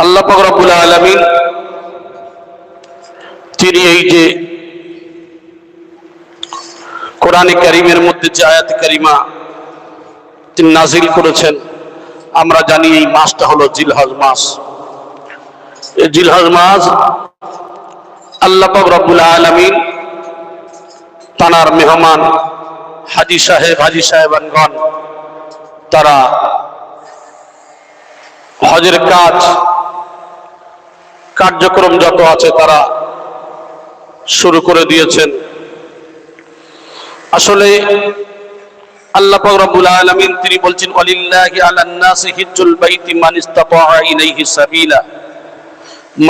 আল্লাহ পাক রব্বুল আলামিন তিনি এই যে কোরআনে কারীমের মধ্যে যে আয়াত কারিমা তিনি নাজিল করেছেন, আমরা জানি এই মাসটা হলো জিলহজ মাস। এই জিলহজ মাস আল্লাহ পাক রব্বুল আলামিন তানার মেহমান হাজী সাহেবানগণ তারা হজের কার্যক্রম যত আছে তারা শুরু করে দিয়েছেন। আসলে আল্লাহ পাক রব্বুল আলামিন তিনি বলছেন, ওয়ালিল্লাহি আলান নাসি হিজ্জুল বাইতি মান ইসতাতাআ ইলাইহি সাবিলা।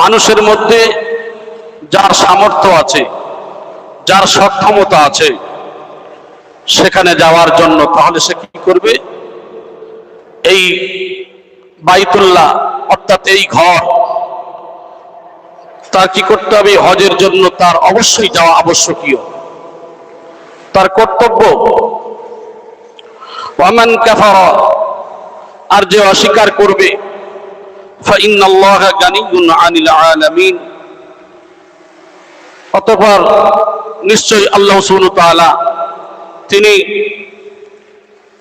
মানুষের মধ্যে যার সামর্থ্য আছে, যার সক্ষমতা আছে সেখানে যাওয়ার জন্য, তাহলে সে কি করবে? এই বাইতুল্লাহ অর্থাৎ এই ঘর তার কি করতে হবে? হজের জন্য তার অবশ্যই যাওয়া আবশ্যকীয়, তার কর্তব্য। ওয়ামান কাফারা, আর যে অস্বীকার করবে, ফাইন্নাল্লাহা গানিয়্যুন আনিল আলামিন, অতঃপর নিশ্চয়ই আল্লাহ সুবহানাহু ওয়া তাআলা তিনি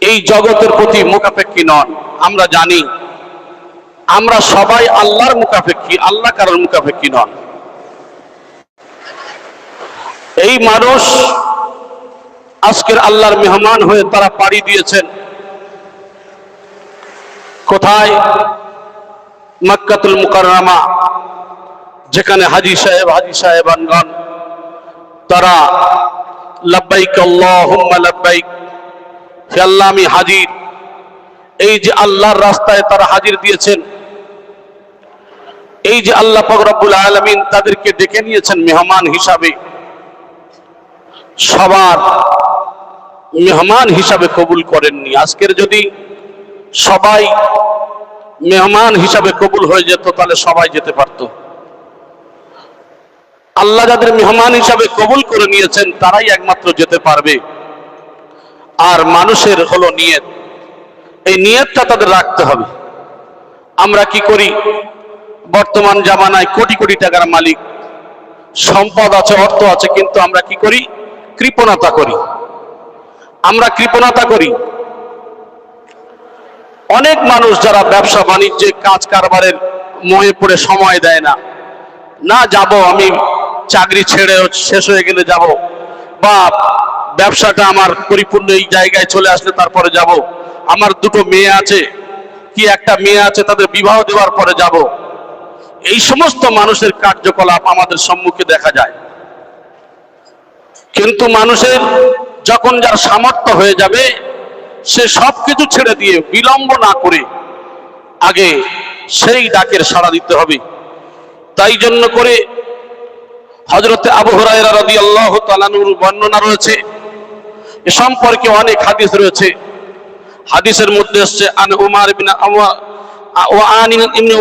এই জগতের প্রতি মুখাপেক্ষী নন। আমরা জানি আমরা সবাই আল্লাহর মুখাপেক্ষী, আল্লাহ কারোর মুখাপেক্ষী নন। এই মানুষ আজকের আল্লাহর মেহমান হয়ে তারা পাড়ি দিয়েছেন কোথায়? মক্কাতুল মুকাররমা, যেখানে হাজী সাহেবানগণ তারা লাব্বাইক আল্লাহুম্মা লাব্বাইক, হে আল্লাহ আমি হাজির, এই যে আল্লাহর রাস্তায় তারা হাজির দিয়েছেন। এই যে আল্লাহ পাক রব্বুল আলামিন তাদেরকে ডেকে নিয়েছেন মেহমান হিসাবে, সবার মেহমান হিসাবে কবুল করেননি। আজকের যদি সবাই মেহমান হিসাবে কবুল হয়ে যেত তাহলে সবাই যেতে পারত। আল্লাহ যাদের মেহমান হিসাবে কবুল করে নিয়েছেন তারাই একমাত্র যেতে পারবে। আর মানুষের হলো নিয়ত, এই নিয়তটা তাদের রাখতে হবে। আমরা কি করি? বর্তমান জামানায় কোটি কোটি টাকার মালিক, সম্পদ আছে, অর্থ আছে, কিন্তু আমরা কি করি? কৃপণতা করি। আমরা কৃপণতা করি। অনেক মানুষ যারা ব্যবসা বাণিজ্যে কাজ কারবারের মোহে পড়ে সময় দেয় না, না যাব আমি চাকরি ছেড়ে শেষ হয়ে গেলে যাব, বা ব্যবসাটা আমার পরিপূর্ণ এই জায়গায় চলে আসলে তারপরে যাব, আমার দুটো মেয়ে আছে কি একটা মেয়ে আছে তাদের বিবাহ দেওয়ার পরে যাব। এই সমস্ত মানুষের কার্যকলাপ আমাদের সম্মুখে দেখা যায়। কিন্তু মানুষের যখন যার সামর্থ্য হয়ে যাবে সে সবকিছু ছেড়ে দিয়ে বিলম্ব না করে আগে সেই ডাকের সাড়া দিতে হবে। তাই জন্য করে হযরতে আবু হুরায়রা রাদিয়াল্লাহু তাআলা আনহুর বর্ণনা রয়েছে, এ সম্পর্কে অনেক হাদিস রয়েছে। হাদিসের মধ্যে আসছে আন উমার ইবনে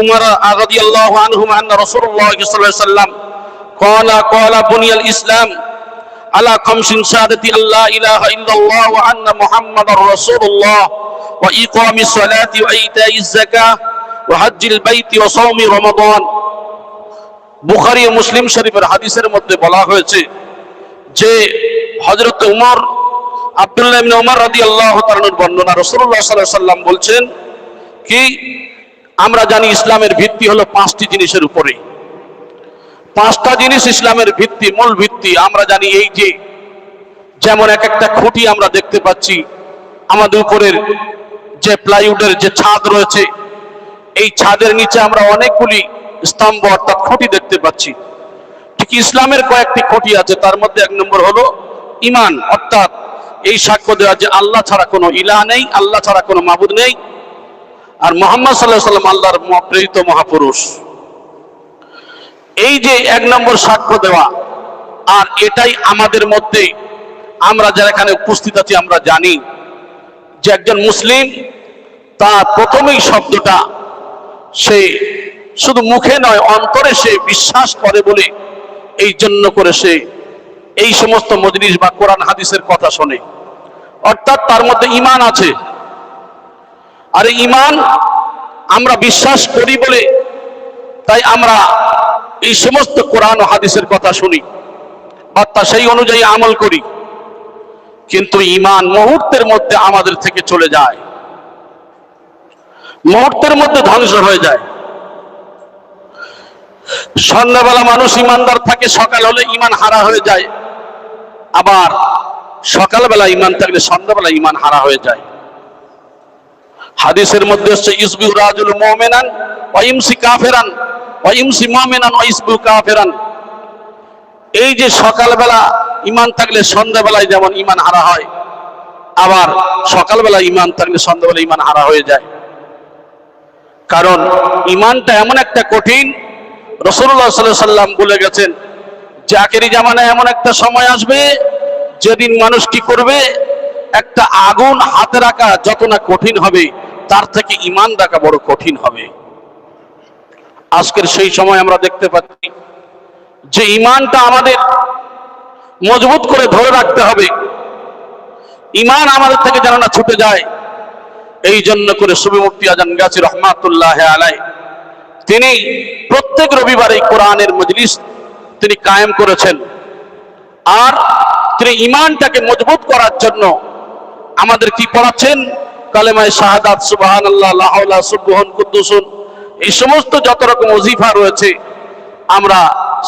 উমর রাদিয়াল্লাহু আনহুমা আন্না রাসূলুল্লাহ সাল্লাল্লাহু আলাইহি ওয়াসাল্লাম ক্বালা বুনিয়াল ইসলাম আলা খামসিন শাহাদাতি আল্লা ইলাহা ইল্লাল্লাহ ওয়া আন্না মুহাম্মাদার রাসূলুল্লাহ ওয়া ইকামিস সালাতি ওয়া ইতাইজ যাকাহ ওয়া হজ্জিল বাইতি ওয়া সাওমি রমাদান। বুখারী ও মুসলিম শরীফের হাদিসের মধ্যে বলা হয়েছে যে হযরত উমর, আব্দুল্লাহ ইবনে উমর রাদিয়াল্লাহু তাআলার বর্ণনা, রাসূলুল্লাহ সাল্লাল্লাহু আলাইহি ওয়াসাল্লাম বলছেন কি, আমরা জানি ইসলামের ভিত্তি হলো 5টি জিনিসের উপরে। 5টা জিনিস ইসলামের ভিত্তি, মূল ভিত্তি। আমরা জানি এই যে যেমন এক একটা খুঁটি আমরা দেখতে পাচ্ছি, আমাদের উপরের যে প্লাইউডের যে ছাদ রয়েছে, এই ছাদের নিচে আমরা অনেকগুলি স্তম্ভ অর্থাৎ খুঁটি দেখতে পাচ্ছি। ঠিক ইসলামের কয়েকটি খুঁটি আছে, তার মধ্যে 1 নম্বর হলো ঈমান, অর্থাৎ এই সাক্ষ্য দেওয়া যে আল্লাহ ছাড়া কোনো ইলাহ নেই, আল্লাহ ছাড়া কোনো মাবুদ নেই, আর মুহাম্মদ সাল্লাল্লাহু আলাইহি ওয়াসাল্লাম আল্লাহর প্রেরিত মহাপুরুষ। এই যে 1 নম্বর সাক্ষ্য দেওয়া, আর এটাই আমাদের মধ্যে, আমরা যারা এখানে উপস্থিত আছি আমরা জানি যে একজন মুসলিম তার প্রথমেই শব্দটা সে শুধু মুখে নয় অন্তরে সে বিশ্বাস করে বলে এই জন্য করে সে এই সমস্ত মজলিস বা কোরআন হাদিসের কথা শোনে, অর্থাৎ তার মধ্যে ঈমান আছে। আর ঈমান আমরা বিশ্বাস করি বলে তাই আমরা এই সমস্ত কোরআন ও হাদিসের কথা শুনি বা তা সেই অনুযায়ী আমল করি, কিন্তু ঈমান মুহূর্তের মধ্যে আমাদের থেকে চলে যায়, মুহূর্তের মধ্যে ধ্বংস হয়ে যায়। সন্ধ্যাবেলা মানুষ ইমানদার থাকে, সকাল হলে ঈমান হারা হয়ে যায়, আবার সকালবেলা ঈমান থাকলে সন্ধ্যাবেলা ঈমান হারা হয়ে যায়। হাদিসের মধ্যে হচ্ছে ইসবিহু রাজুল মুমিনান ওয়া ইমসি কাফিরান ওয়া ইমসি মুমিনান ওয়া ইসবিহু কাফিরান। এই যে সকালবেলা ঈমান থাকলে সন্ধ্যাবেলায় যেমন ঈমান হারা হয়, আবার সকালবেলা ঈমান থাকলে সন্ধ্যাবেলা ঈমান হারা হয়ে যায়। কারণ ঈমানটা এমন একটা কঠিন, রাসূলুল্লাহ সাল্লাল্লাহু আলাইহি ওয়াসাল্লাম বলে গেছেন যে আখেরি জামানায় এমন একটা সময় আসবে যেদিন মানুষ কি করবে, একটা আগুন হাতে রাখা যত না কঠিন হবে তার থেকে ঈমান রাখা বড় কঠিন হবে। আজকের সেই সময় আমরা দেখতে পাচ্ছি যে ঈমানটা আমাদের মজবুত করে ধরে রাখতে হবে, ঈমান আমাদের থেকে যেন না ছুটে যায়। এই জন্য করে সুফি মুফতি আজম গাজী রহমাতুল্লাহ আলাইহি তিনি প্রত্যেক রবিবার এই কোরআনের মজলিস তিনি কায়েম করেছেন। আর তিনি ঈমানটাকে মজবুত করার জন্য আমাদের কি পড়াচ্ছেন, কালেমায়ে শাহাদাত, সুবহানাল্লাহ, লা হাওলা, সুবহান কুদ্দুসুন, এই সমস্ত যত রকম ওজিফা রয়েছে, আমরা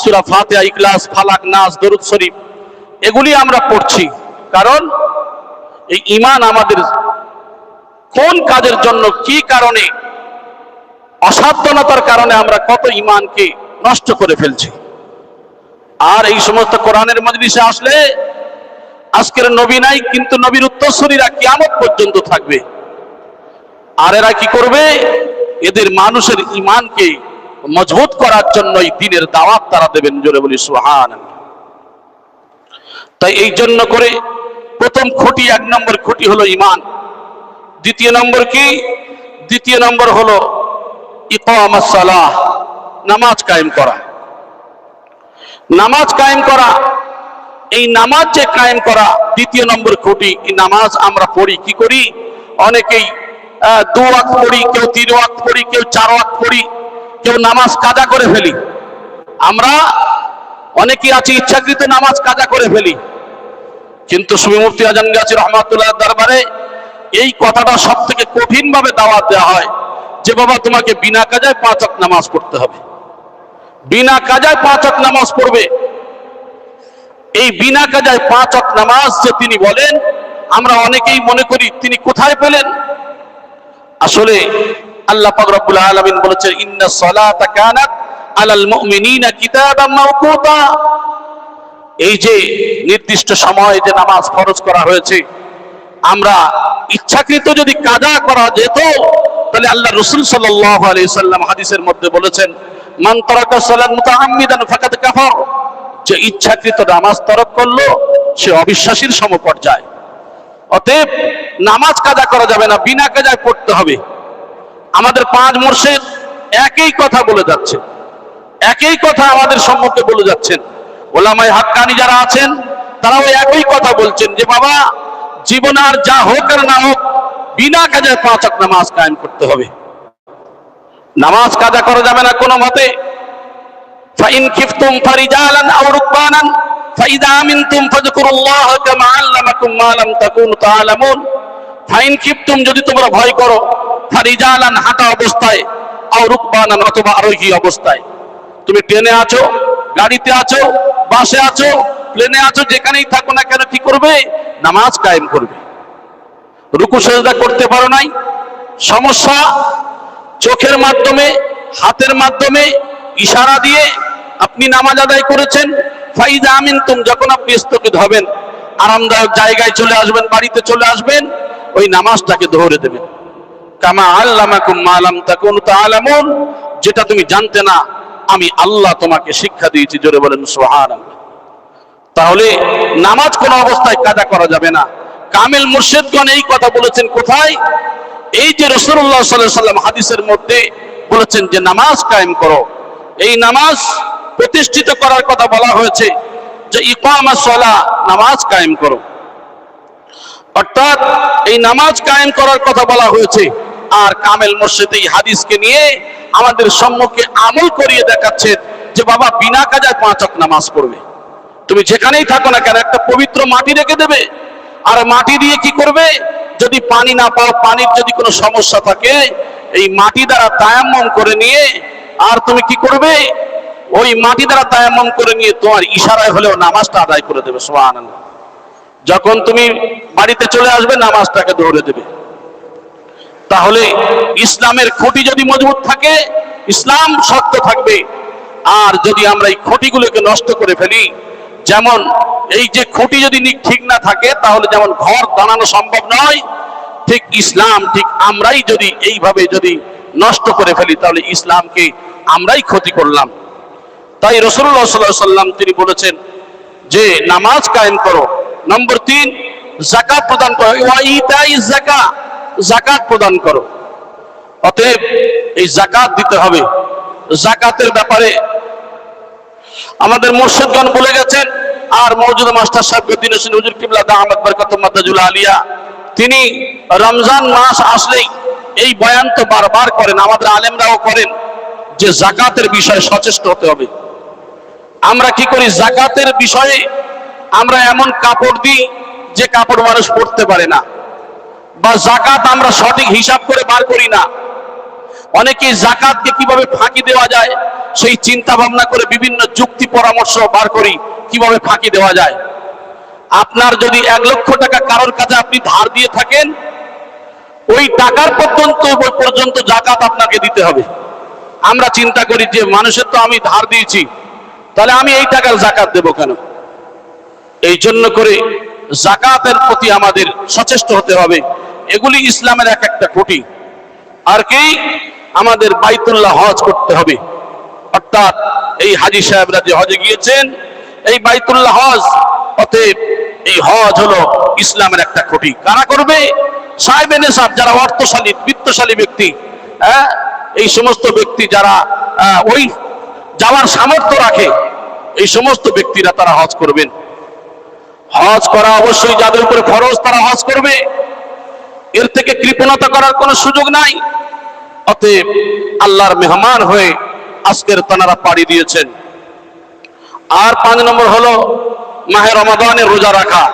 সূরা ফাতিহা, ইখলাস, ফালাক, নাস, দরুদ শরীফ এগুলি আমরা পড়ছি। কারণ এই ঈমান আমাদের কোন কাজের জন্য, কি কারণে, অসাবধানতার কারণে আমরা কত ঈমানকে নষ্ট করে ফেলছি। আর এই সমস্ত কোরআনের মজলিসে আসলে আজকের নবী নাই, কিন্তু নবীর উত্তরসূরিরা কিয়ামত পর্যন্ত থাকবে। আর এরা কি করবে, এদের মানুষের ঈমানকে মজবুত করার জন্য এই দ্বীনের দাওয়াত তারা দেবেন। জোরে বলি সুবহানাল্লাহ। তাই এই জন্য করে প্রথম খুঁটি, 1 নম্বর খুঁটি হলো ঈমান। দ্বিতীয় নম্বর কি? দ্বিতীয় নম্বর হলো ইকামাস সালাহ, নামাজ কায়েম করা। নামাজ কায়েম করা, এই নামাজ যে কায়েম করা দ্বিতীয় নম্বর খুঁটি। এই নামাজ আমরা পড়ি, কি করি, অনেকেই 2 ওয়াক্ত পড়ি, কেউ 3 ওয়াক্ত পড়ি, কেউ 4 ওয়াক্ত পড়ি, কেউ নামাজ কাজা করে ফেলি। আমরা অনেকেই আছি ইচ্ছাকৃত নামাজ কাজা করে ফেলি, কিন্তু সুফি মুফতি আজম গাজী রহমাতুল্লাহ দরবারে এই কথাটা সব থেকে কঠিন ভাবে দাওয়াত দেওয়া হয় যে বাবা তোমাকে বিনা কাজায় 5 ওয়াক্ত নামাজ পড়তে হবে, বিনা কাজায় 5 ওয়াক্ত নামাজ পড়বে। এই বিনা কাজায় 5 ওয়াক্ত নামাজ যে তিনি বলেন, আমরা অনেকেই মনে করি তিনি কোথায় পেলেন। আসলে আল্লাহ পাক রব্বুল আলামিন বলেছেন ইন্নাস সালাতা কানাত আলাল মুমিনিনা কিতাবাম মাওকুতা। এই যে নির্দিষ্ট সময়ে যে নামাজ ফরজ করা হয়েছে, আমরা ইচ্ছাকৃত যদি কাজা করা যেত তাহলে আল্লাহ রাসূল সাল্লাল্লাহু আলাইহি সাল্লাম হাদিসের মধ্যে বলেছেন মান তারাকা সালাত মুতাআম্মিদান ফাকাদ কাফার, যে ইচ্ছাকৃত নামাজ তরক করলো সে অবিশ্বাসীর সমপর্যায়। অতএব নামাজ কাজা করা যাবে না, বিনা কাজায় পড়তে হবে। আমাদের 5 মুর্শিদ একই কথা বলে যাচ্ছে, একই কথা আমাদের সম্মুখে বলে যাচ্ছেন। ওলামায়ে হাক্কানি যারা আছেন তারাও একই কথা বলছেন যে বাবা জীবন আর যা হোক আর না হোক বিনা কাজায় 5 ওয়াক্ত নামাজ কায়েম করতে হবে। নামাজ কাজা করা যাবে না কোনো মতে। ফাইন খিফতুম ফারিজালান আও রুকবানান ফাইদা আমিনতুম ফাযকুরুল্লাহ কামা আল্লামাকুম মা লাম তাকুনু তাআলামুন। ফাইন খিফতুম, যদি তোমরা ভয় করো, ফারিজালান হাঁটা অবস্থায়, আও রুকবানান অথবা আরোহী অবস্থায়। তুমি ট্রেনে আছো, গাড়িতে আছো, বাসে আছো, প্লেনে আছো, যেখানেই থাকো না কেন কি করবে, নামাজ কায়েম করবে। রুকু সেজদা করতে পারো নাই, সমস্যা, চোখের মাধ্যমে, হাতের মাধ্যমে ইশারা দিয়ে আপনি নামাজ আদায় করেছেন। ফাইদা আমিনতুম, যখন আপনি স্থগিত হবেন, আরামদায়ক জায়গায় চলে আসবেন, বাড়িতে চলে আসবেন, ওই নামাজটাকে ধরে দেবেন। কামা আল্লামাকুম মা লাম তাকুনু তাআলামুন, যেটা তুমি জানতে না আমি আল্লাহ তোমাকে শিক্ষা দিয়েছি। জোরে বলেন সুবহানাল্লাহ। তাহলে নামাজ কোন অবস্থায় কাজা করা যাবে না। কামিল মুর্শিদগণ এই কথা বলেছেন কোথায়? এই যে রাসূলুল্লাহ সাল্লাল্লাহু আলাইহি ওয়াসাল্লাম হাদিসের মধ্যে বলেছেন যে নামাজ কায়েম করো। এই নামাজ প্রতিষ্ঠিত করার কথা বলা হয়েছে যে ইকামাস সালাহ, নামাজ কায়েম করো। অর্থাৎ এই নামাজ কায়েম করার কথা বলা হয়েছে। আর কামেল মুর্শিদ এই হাদিসকে নিয়ে আমাদের সম্মুখে আমল করিয়ে দেখাচ্ছেন যে বাবা বিনা কাজায় 5 ওয়াক্ত নামাজ পড়বে। তুমি যেখানেই থাকো না কেন একটা পবিত্র মাটি রেখে দেবে, আর মাটি দিয়ে কি করবে, যদি পানি না পাও, পানির যদি কোনো সমস্যা থাকে, এই মাটি দ্বারা তায়াম্মুম করে নিয়ে, আর তুমি কি করবে, ওই মাটি দ্বারা তায়াম্মুম করে নিয়ে তোমার ইশারায় হলেও নামাজটা আদায় করে দেবে। সুবহানাল্লাহ। যখন তুমি বাড়িতে চলে আসবে নামাজটাকে ধরে দেবে। তাহলে ইসলামের খুঁটি যদি মজবুত থাকে, ইসলাম শক্ত থাকবে। আর যদি আমরা এই খুঁটিগুলোকে নষ্ট করে ফেলি, যেমন এই যে খুঁটি যদি ঠিক না থাকে, তাহলে যেমন ঘর দাঁড়ানো সম্ভব নয়, ঠিক ইসলাম ঠিক আমরাই যদি এইভাবে যদি নষ্ট করে ফেলি, তাহলে ইসলামকে আমরাই ক্ষতি করলাম। তাই রাসূলুল্লাহ সাল্লাল্লাহু আলাইহি ওয়াসাল্লাম তিনি বলেছেন যে নামাজ কায়েম করো। নম্বর 3, যাকাত প্রদান করো। ওয়া ইতাইজ যাকাত, যাকাত প্রদান করো। অতএব এই যাকাত দিতে হবে। যাকাতের ব্যাপারে আমাদের মুর্শিদগণ বলে গেছেন, আর মওজুদ মাস্টার সাহেব উদ্দিন হোসেন হুজুর কিবলা দামাত বরকাতুহু মাদাজুল আলিয়া, তিনি রমজান মাস আসলেই এই বয়ান তো বারবার করেন, আমাদের আলেমরাও করেন, যে যাকাতের বিষয়ে সচেষ্ট হতে হবে। আমরা কি করি, যাকাতের বিষয়ে আমরা এমন কাপড় দিই যে কাপড় মানুষ পরতে পারে না, বা যাকাত আমরা সঠিক হিসাব করে বার করি না। অনেকেই যাকাতকে কিভাবে ফাঁকি দেওয়া যায় সেই চিন্তা ভাবনা করে বিভিন্ন যুক্তি পরামর্শ বার করি কিভাবে ফাঁকি দেওয়া যায়। আপনার যদি 1 লক্ষ টাকা কারোর কাছে আপনি ধার দিয়ে থাকেন, ওই টাকার পর্যন্ত যাকাত আপনাকে দিতে হবে। আমরা চিন্তা করি যে মানুষের তো আমি ধার দিয়েছি, তাহলে আমি এই টাকার যাকাত দেব কেন? এই জন্য করে যাকাতের প্রতি আমাদের সচেষ্ট হতে হবে। এগুলি ইসলামের এক একটা খুঁটি। আর কি, আমাদের বাইতুল্লাহ হজ করতে হবে। অর্থাৎ এই হাজী সাহেবরা যে হজে গিয়েছেন, এই বাইতুল্লাহ হজ, অতএব এই হজ হলো ইসলামের একটা খুঁটি। কারা করবে? সাহেবে নেশাব, যারা অর্থশালী বিত্তশালী ব্যক্তি, এই সমস্ত ব্যক্তি যারা ওই যাওয়ার সামর্থ্য রাখে, এই সমস্ত ব্যক্তিরা তারা হজ করবেন। হজ করা অবশ্যই যাদের উপরে ফরজ তারা হজ করবে, এর থেকে কৃপণতা করার কোনো সুযোগ নাই। অতএব আল্লাহর মেহমান হয়ে আজকের তানারা পাড়ি দিয়েছেন। আর 5 নম্বর হলো মাহে রমাদানের রোজা রাখা।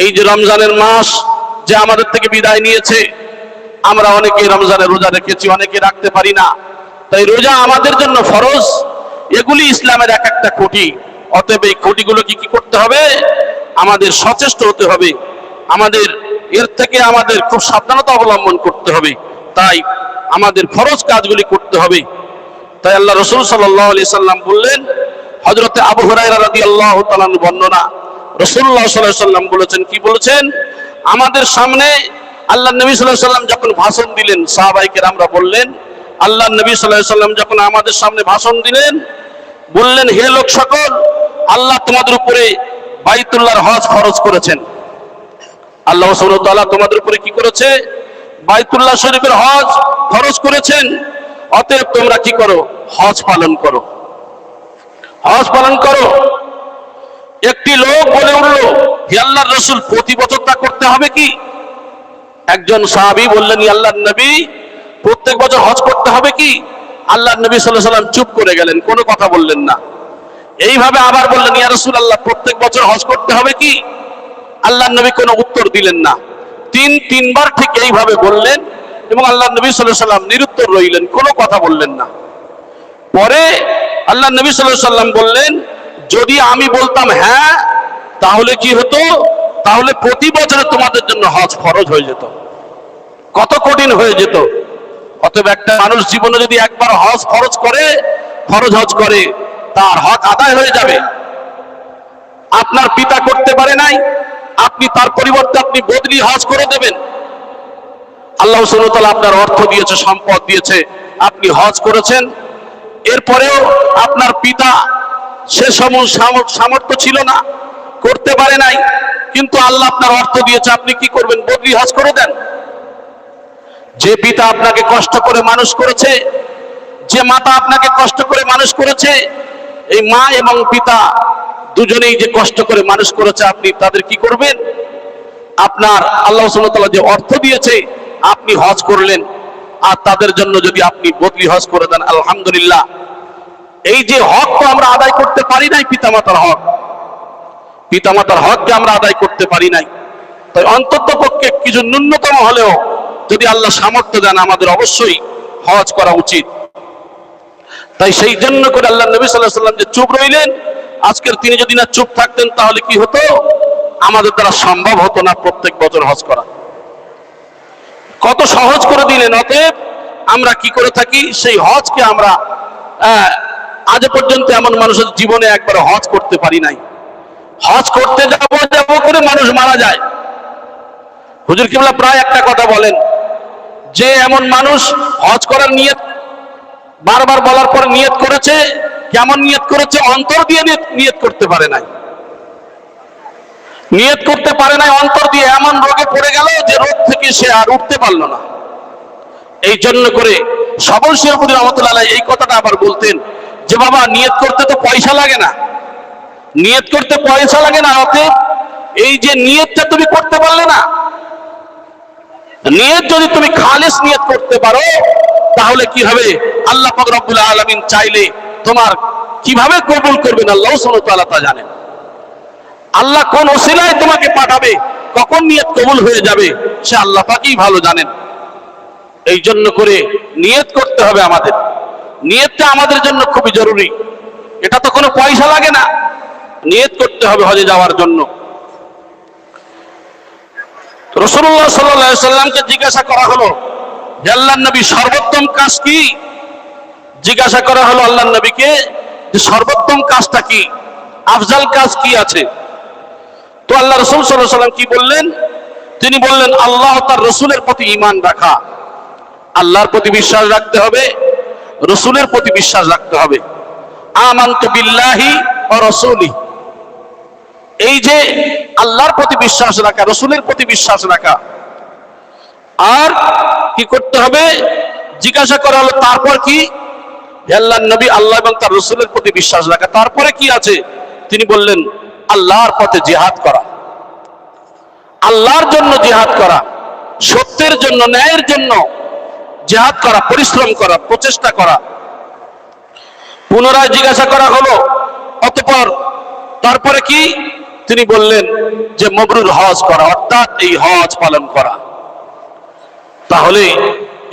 এই যে রমজানের মাস যে আমাদের থেকে বিদায় নিয়েছে, আমরা অনেকে রমজানের রোজা রেখেছি, অনেকে রাখতে পারি না। তাই রোজা আমাদের জন্য ফরজ। এগুলি ইসলামের এক একটা খুঁটি। অতএব এই খুঁটিগুলো কি করতে হবে? আমাদের সচেষ্ট হতে হবে, আমাদের এর থেকে আমাদের খুব সাবধানতা অবলম্বন করতে হবে। তাই আমাদের ফরজ কাজগুলি করতে হবে। তাই আল্লাহ রাসূল সাল্লাল্লাহু আলাইহি সাল্লাম বললেন, হযরতে আবু হুরায়রা রাদিয়াল্লাহু তাআলা বর্ণনা, রাসূলুল্লাহ সাল্লাল্লাহু আলাইহি সাল্লাম বলেছেন, কি বলেছেন? আমাদের সামনে আল্লাহ নবী সাল্লাল্লাহু আলাইহি সাল্লাম যখন ভাষণ দিলেন, সাহাবায়ে কেরামরা বললেন, আল্লাহ নবী সাল্লাল্লাহু আলাইহি সাল্লাম যখন আমাদের সামনে ভাষণ দিলেন, বললেন, হে লোক সকল, আল্লাহ তোমাদের উপরে বাইতুল্লাহর হজ ফরজ করেছেন। আল্লাহ সুবহানাহু ওয়া তাআলা তোমাদের উপরে কি করেছে? বাইতুল্লাহ শরীফের হজ ফরজ করেছেন। অতএব তোমরা কি করো? হজ পালন করো, হজ পালন করো। একটি লোক বলে উঠল, হে আল্লাহর রাসূল, প্রতি বছর তা করতে হবে কি? একজন সাহাবী বললেন, ইয়া আল্লাহর নবী, প্রত্যেক বছর হজ করতে হবে কি? আল্লাহর নবী সাল্লাল্লাহু আলাইহি সাল্লাম চুপ করে গেলেন, কোনো কথা বললেন না। এইভাবে আবার বললেন, ইয়া রাসূলুল্লাহ, প্রত্যেক বছর হজ করতে হবে কি? আল্লাহর নবী কোনো উত্তর দিলেন না। তিনবার ঠিক এইভাবে বললেন এবং আল্লাহর নবী সাল্লাল্লাহু আলাইহি সাল্লাম নিরুত্তর রইলেন, কোনো কথা বললেন না। পরে আল্লাহর নবী সাল্লাল্লাহু আলাইহি সাল্লাম বললেন, যদি আমি বলতাম হ্যাঁ, তাহলে কি হতো? তাহলে প্রতি বছরে তোমাদের জন্য হজ ফরজ হয়ে যেত, কত কঠিন হয়ে যেত। অতএব একটা মানুষ জীবনে যদি একবার হজ ফরজ হজ করে, তার হক আদায় হয়ে যাবে। আপনার পিতা করতে পারে নাই, আপনি তার পরিবর্তে আপনি বদলি হজ করে দেবেন। আল্লাহ সুবহানাহু ওয়া তাআলা আপনার অর্থ দিয়েছে, সম্পদ দিয়েছে, আপনি হজ করেছেন। এরপরেও আপনার পিতা সে সামর্থ্য ছিল না, করতে পারে নাই, কিন্তু আল্লাহ আপনার অর্থ দিয়েছে, আপনি কি করবেন? বদলি হজ করে দেন। যে পিতা আপনাকে কষ্ট করে মানুষ করেছে, যে মাতা আপনাকে কষ্ট করে মানুষ করেছে, এই মা এবং পিতা দুজনেই যে কষ্ট করে মানুষ করেছে, আপনি তাদের কি করবেন? আপনার আল্লাহ সুবহানাহু ওয়া তাআলা যে অর্থ দিয়েছে, আপনি হজ করলেন, আর তাদের জন্য যদি আপনি বদলি হজ করে দেন আলহামদুলিল্লাহ। এই যে হক তো আমরা আদায় করতে পারি নাই, পিতামাতার হক, পিতামাতার হককে আমরা আদায় করতে পারি নাই, তাই অন্তত পক্ষে কিছু ন্যূনতম হলেও যদি আল্লাহ সামর্থ্য দেন আমাদের অবশ্যই হজ করা উচিত। তাই সেই জন্য করে আল্লাহ নবী সাল্লাল্লাহু আলাইহি ওয়াসাল্লাম যে চুপ রইলেন, আজকের তিনি যদি না চুপ থাকতেন তাহলে কি হতো, আমাদের দ্বারা সম্ভব হতো না প্রত্যেক বছর হজ করা। কত সহজ করে দিলেন। অতএব আমরা কি করে থাকি, সেই হজকে আমরা আজ পর্যন্ত এমন মানুষের জীবনে একবার হজ করতে পারি নাই। হজ করতে যাব করে মানুষ মারা যায়। হুজুর কিবলা প্রায় একটা কথা বলেন যে এমন মানুষ হজ করার নিয়ত বারবার বলার পর নিয়ত করেছে, কেমন নিয়ত করেছে, অন্তর দিয়ে নিয়ত করতে পারে নাই, নিয়ত করতে পারে নাই অন্তর দিয়ে, এমন রোগে পড়ে গেল যে রোগ থেকে সে আর উঠতে পারলো না। এই জন্য করে সবল শিরকুদ্দীন রহমতুল্লাহ আলাইহি এই কথাটা আবার বলতেন যে বাবা নিয়ত করতে তো পয়সা লাগে না, নিয়ত করতে পয়সা লাগে না। অতএব এই যে নিয়তটা তুমি করতে পারলে না, নিয়ত যদি তুমি খালিস নিয়ত করতে পারো তাহলে কি হবে, আল্লাহ পাক রব্বুল আলামিন চাইলে তোমার কিভাবে কবুল করবেন আল্লাহ সুবহানাহু ওয়া তাআলা তা জানেন। আল্লাহ কোন ওসিলায় তোমাকে পাঠাবে, কখন নিয়ত কবুল হয়ে যাবে সে আল্লাহ পাকই ভালো জানেন। এই জন্য করে নিয়ত করতে হবে আমাদের, নিয়তটা আমাদের জন্য খুবই জরুরি। এটা তো কোনো পয়সা লাগে না, নিয়ত করতে হবে হজে যাওয়ার জন্য। রাসূলুল্লাহ সাল্লাল্লাহু আলাইহি সাল্লামকে জিজ্ঞাসা করা হলো যে আল্লাহর নবী সর্বোত্তম কাজ কি, জিজ্ঞাসা করা হলো আল্লাহর নবীকে যে সর্বোত্তম কাজটা কি, আফজাল কাজ কি আছে। তো আল্লাহ রাসূল সাল্লাল্লাহু আলাইহি সাল্লাম কি বললেন, তিনি বললেন আল্লাহ তার রাসূলের প্রতি ঈমান রাখা, আল্লাহর প্রতি বিশ্বাস রাখতে হবে, রাসূলের প্রতি বিশ্বাস রাখতে হবে। আমানতু বিল্লাহি ওয়া রাসূলিহি, এই যে আল্লাহর প্রতি বিশ্বাস রাখা, রাসূলের প্রতি বিশ্বাস রাখা। আর কি করতে হবে, জিজ্ঞাসা করা হলো তারপর কি, আল্লাহর নবী আল্লাহ এবং তার রাসূলের প্রতি বিশ্বাস রাখা, তারপরে কি আছে, তিনি বললেন আল্লাহর পথে জিহাদ করা, আল্লাহর জন্য জিহাদ করা, সত্যের জন্য, ন্যায়ের জন্য জিহাদ করা, পরিশ্রম করা, প্রচেষ্টা করা। পুনরায় জিজ্ঞাসা করা হলো অতঃপর তারপরে কি, তিনি বললেন যে মবরুর হজ করা, অর্থাৎ এই হজ পালন করা। তাহলে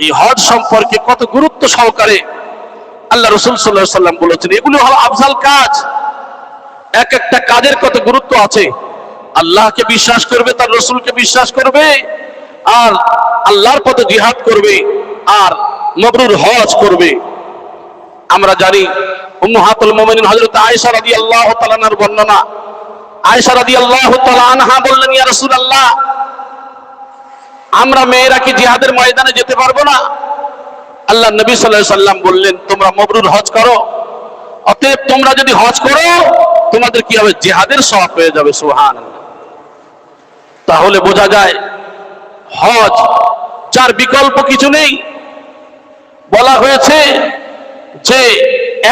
এই হজ সম্পর্কে কত গুরুত্ব সহকারে আল্লাহ রাসূল সাল্লাল্লাহু আলাইহি সাল্লাম বলেছেন। এগুলো হলো আফজাল কাজ, এক একটা কাজের কত গুরুত্ব আছে। আল্লাহকে বিশ্বাস করবে, তার রাসূলকে বিশ্বাস করবে, আর আল্লাহর পথে জিহাদ করবে, আর মবরুর হজ করবে। আমরা জানি উম্মাহাতুল মুমিনিন হযরত আয়েশা রাদিয়াল্লাহু তাআলা আনহার বর্ণনা, আয়েশা রাদিয়াল্লাহু তাআলা আনহা বললেন ইয়া রাসূলুল্লাহ, আমরা মেয়েরা কি জিহাদের ময়দানে যেতে পারবো না? আল্লাহ নবী সাল্লাল্লাহু আলাইহি সাল্লাম বললেন তোমরা মবরুর হজ করো, অতএব তোমরা যদি হজ করো তোমাদের কি হবে, জিহাদের সওয়াব পেয়ে যাবে। সুবহানাল্লাহ। তাহলে বোঝা যায় হজ যার বিকল্প কিছু নেই। বলা হয়েছে যে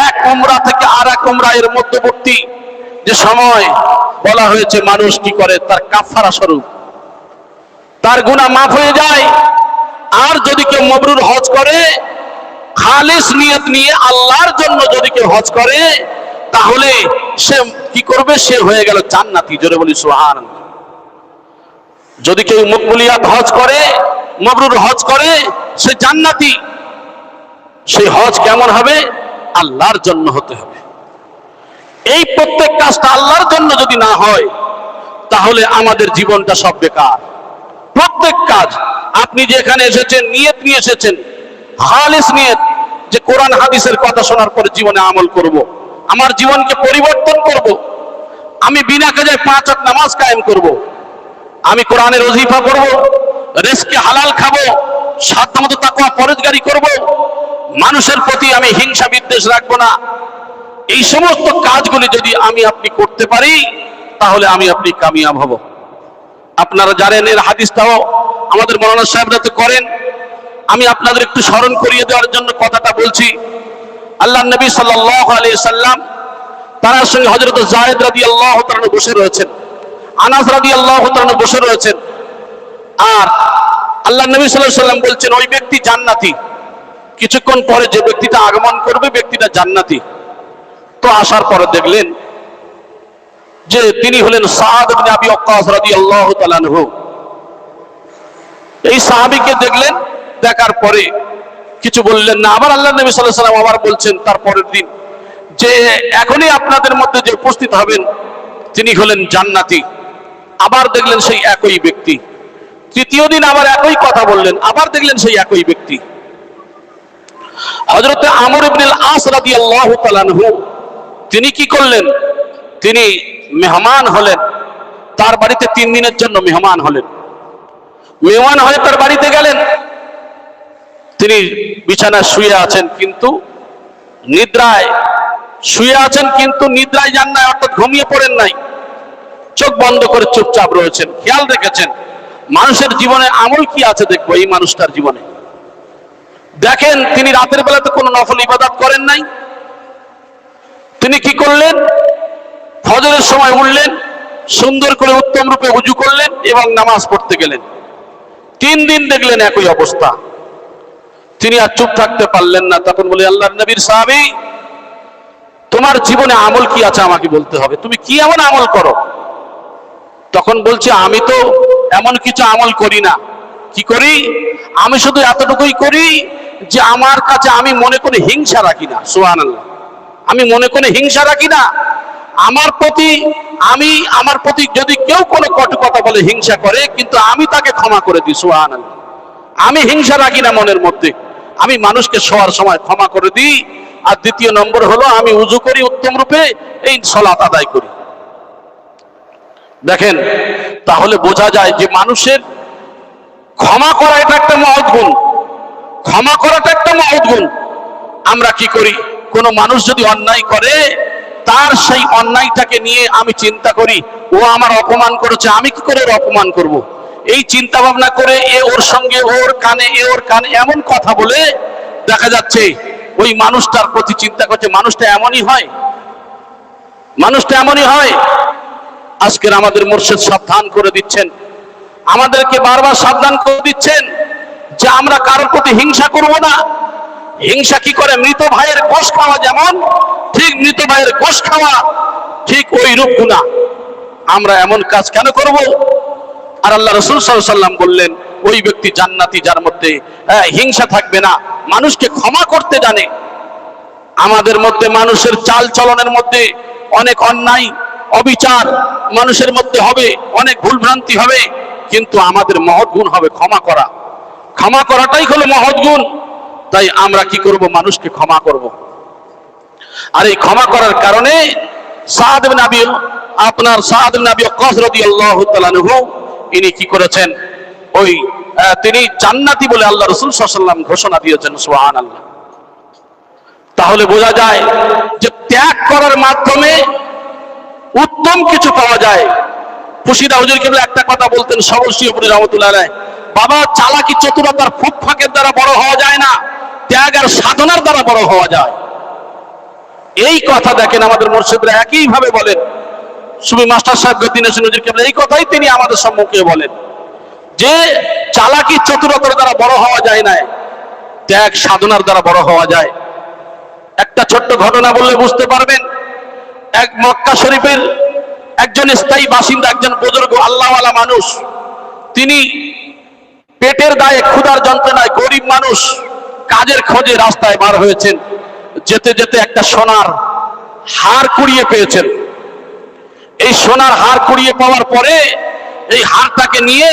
এক উমরা থেকে আর এক উমরা এর মধ্যবর্তী যে সময় বলা হয়েছে মানুষ কি করে, তার কাফারা স্বরূপ তার গুনাহ মাফ হয়ে যায়। আর যদি কেউ মবরুর হজ করে, খালিস নিয়ত নিয়ে আল্লাহর জন্য যদি কেউ হজ করে, তাহলে সে কি করবে, সে হয়ে গেল জান্নাতি। জোরে বলি সুবহানাল্লাহ। যদি কেউ মকবুলিয়াত হজ করে, মবরুর হজ করে, সে জান্নাতি। সেই হজ কেমন হবে, আল্লাহর জন্য হতে হবে। এই প্রত্যেক কাজটা আল্লাহর জন্য যদি না হয় তাহলে আমাদের জীবনটা সব বেকার। প্রত্যেক কাজ, আপনি যে এখানে এসেছেন নিয়ত নিয়ে এসেছেন, খালিস নিয়ত যে কোরআন হাদিসের কথা শোনার পরে জীবনে আমল করব, আমার জীবনকে পরিবর্তন করব, আমি বিনা কাজে 5 ওয়াক্ত নামাজ কায়েম করব, আমি কোরআনের ওজিফা করব, রিজকে হালাল খাবো, সাধ্যমতো তাকওয়া পরহেজগারি করব, মানুষের প্রতি আমি হিংসা বিদ্বেষ রাখবো না। এই সমস্ত কাজগুলি যদি আমি আপনি করতে পারি তাহলে আমি আপনি কামিয়াব হব। আপনারা জানেন এর হাদিসটাও আমাদের মাওলানা সাহেবরা তো করেন, আমি আপনাদের একটু স্মরণ করিয়ে দেওয়ার জন্য কথাটা বলছি। আল্লাহর নবী সাল্লাল্লাহু আলাইহি সাল্লাম তার সঙ্গে হযরত যায়েদ রাদিয়াল্লাহু তাআলা বসে রয়েছেন, আনাস রাদিয়াল্লাহু তাআলা বসে রয়েছেন, আর আল্লাহর নবী সাল্লাল্লাহু আলাইহি সাল্লাম বলছেন ওই ব্যক্তি জান্নাতি। কিছুক্ষণ পরে যে ব্যক্তিটা আগমন করবে ব্যক্তিটা জান্নাতি। তো আসার পরে দেখলেন যে তিনি হলেন সাদ ইবনে আবি ওয়াক্কাস রাদিয়াল্লাহু তাআলা আনহু। এই সাহাবীকে দেখলেন, দেখার পরে কিছু বললেন না। আবার আল্লাহর নবী সাল্লাল্লাহু আলাইহি ওয়াসাল্লাম আবার বলছেন তার পরের দিন যে এখনই আপনাদের মধ্যে যে উপস্থিত হবেন তিনি হলেন জান্নাতি। আবার দেখলেন সেই একই ব্যক্তি। তৃতীয় দিন আবার একই কথা বললেন, আবার দেখলেন সেই একই ব্যক্তি। হযরত আমর ইবনে আল-আস রাদিয়াল্লাহু তাআলা আনহু তিনি কি করলেন, তিনি মেহমান হলেন, তার বাড়িতে 3 দিনের জন্য মেহমান হলেন। মেহমান হয়ে তার বাড়িতে গেলেন, তিনি বিছানায় শুয়ে আছেন কিন্তু নিদ্রায় শুয়ে আছেন, কিন্তু নিদ্রায় যান নাই, অর্থাৎ ঘুমিয়ে পড়েন নাই, চোখ বন্ধ করে চুপচাপ রয়েছেন। খেয়াল রেখেছেন মানুষের জীবনে আমল কি আছে দেখবো এই মানুষটার জীবনে। দেখেন তিনি রাতের বেলাতে কোনো নফল ইবাদত করেন নাই। তিনি কি করলেন, ফজরের সময় উঠলেন, সুন্দর করে উত্তম রূপে ওযু করলেন এবং নামাজ পড়তে গেলেন। 3 দিন দেখলেন একই অবস্থা। তিনি আর চুপ থাকতে পারলেন না, তখন বলে আল্লাহর নবীর সাহাবী তোমার জীবনে আমল কি আছে আমাকে বলতে হবে, তুমি কি এমন আমল করো? তখন বলছে আমি তো এমন কিছু আমল করি না। কি করি? আমি শুধু এতটুকুই করি যে আমার কাছে আমি মনে করে হিংসা রাখি না। সুবহানাল্লাহ। আমি মনে করে হিংসা রাখি না। আমার প্রতি যদি কেউ কোনো কটু কথা বলে হিংসা করে, কিন্তু আমি তাকে ক্ষমা করে দিই। সুবহানাল্লাহ। আমি হিংসা রাখি না মনের মধ্যে, আমি মানুষকে শোয়ার সময় ক্ষমা করে দিই। আর দ্বিতীয় নম্বর হলো আমি ওযু করি উত্তম রূপে, এই সালাত আদায় করি। দেখেন তাহলে বোঝা যায় যে মানুষের ক্ষমা করা এটা একটা মহৎ গুণ। ক্ষমা করাটা একটা মহৎ গুণ। আমরা কি করি, কোনো মানুষ যদি অন্যায় করে তার সেই অন্যায়টাকে নিয়ে আমি চিন্তা করি ও আমার অপমান করেছে, আমি কি করে ওর অপমান করব। এই চিন্তা ভাবনা করে ওর সঙ্গে ওর কানে এমন কথা বলে দেখা যাচ্ছে ওই মানুষটার প্রতি চিন্তা করছে মানুষটা এমনই হয়, মানুষটা এমনই হয়। আজকের আমাদের মুর্শিদ সাবধান করে দিচ্ছেন, আমাদেরকে বারবার সাবধান করে দিচ্ছেন যে আমরা কারোর প্রতি হিংসা করব না। হিংসা কি করে? মৃত ভাইয়ের গোশ খাওয়া যেমন, ঠিক মৃত ভাইয়ের গোশ খাওয়া ঠিক ওই রূপ গুনাহ। আমরা এমন কাজ কেন করব? আর আল্লাহ রাসূল সাল্লাল্লাহু আলাইহি ওয়াসাল্লাম বললেন ওই ব্যক্তি জান্নাতি যার মধ্যে হিংসা থাকবে না, মানুষকে ক্ষমা করতে জানে। আমাদের মধ্যে মানুষের চাল চলনের মধ্যে অনেক অন্যায় অবিচার মানুষের মধ্যে হবে, অনেক ভুলভ্রান্তি হবে, কিন্তু আমাদের মহৎ গুণ হবে ক্ষমা করা। ক্ষমা করাটাই হলো মহৎ গুণ। তাই আমরা কি করব? মানুষকে ক্ষমা করব। আর এই ক্ষমা করার কারণে সাদ ইবনে আবি ওয়াক্কাস রাদিয়াল্লাহু তাআলা আনহু ইনি কি করেছেন, ওই তিনি জান্নাতি বলে আল্লাহ রাসূল সাল্লাল্লাহু আলাইহি ওয়াসাল্লাম ঘোষণা দিয়েছেন। সুবহানাল্লাহ। তাহলে বোঝা যায় যে ত্যাগ করার মাধ্যমে উত্তম কিছু পাওয়া যায়। খুশিদা হুজুর কেবল একটা কথা বলতেন, সবলশিয়পুরী রহমতুল্লাহ আলাইহি, বাবা চালাকি চতুরতার ফুক ফাঁকের দ্বারা বড় হওয়া যায় না, ত্যাগ আর সাধনার দ্বারা বড় হওয়া যায়। এই কথা দেখেন আমাদের মুর্শিদরা একই ভাবে বলেন। সুবি মাস্টার সাহেব দিনেশ হুজুর কেবল এই কথাই তিনি আমাদের সম্মুখে বলেন যে চালাকি চতুরতার দ্বারা বড় হওয়া যায় না, ত্যাগ সাধনার দ্বারা বড় হওয়া যায়। একটা ছোট্ট ঘটনা বললে বুঝতে পারবেন। এক মক্কা শরীফের একজন স্থায়ী বাসিন্দা, একজন বুজুর্গ আল্লাহওয়ালা মানুষ, তিনি পেটের দায়ে ক্ষুধার যন্ত্রণায় গরিব মানুষ কাজের খোঁজে রাস্তায় বার হয়েছেন। যেতে যেতে একটা সোনার হার কুড়িয়ে পেয়েছেন। এই সোনার হার কুড়িয়ে পাওয়ার পরে এই হারটাকে নিয়ে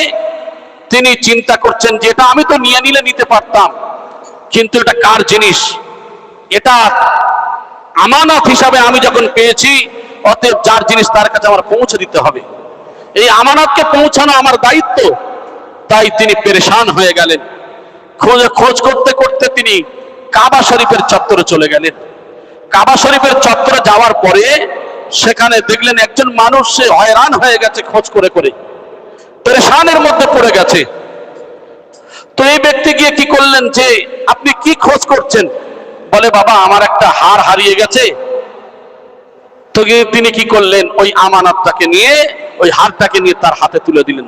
তিনি চিন্তা করছেন যে এটা আমি তো নিয়ে নিলে নিতে পারতাম, কিন্তু এটা কার জিনিস, এটা আমানত হিসাবে আমি যখন পেয়েছি, অতএব যার জিনিস তার কাছে আমার পৌঁছে দিতে হবে, এই আমানতকে পৌঁছানো আমার দায়িত্ব। তাই তিনি পেরেশান হয়ে গেলেন। খোঁজ করতে করতে তিনি কাবা শরীফের চত্বরে চলে গেলেন। কাবা শরীফের চত্বরে যাওয়ার পরে সেখানে দেখলেন একজন মানুষ, সে হয়রান হয়ে গেছে, খোঁজ করে করে পেরেশানের মধ্যে পড়ে গেছে। তো এই ব্যক্তি গিয়ে কি করলেন যে আপনি কি খোঁজ করছেন? বলে বাবা আমার একটা হার হারিয়ে গেছে। তো তিনি কি করলেন, ওই আমানতটাকে নিয়ে, ওই হারটাকে নিয়ে তার হাতে তুলে দিলেন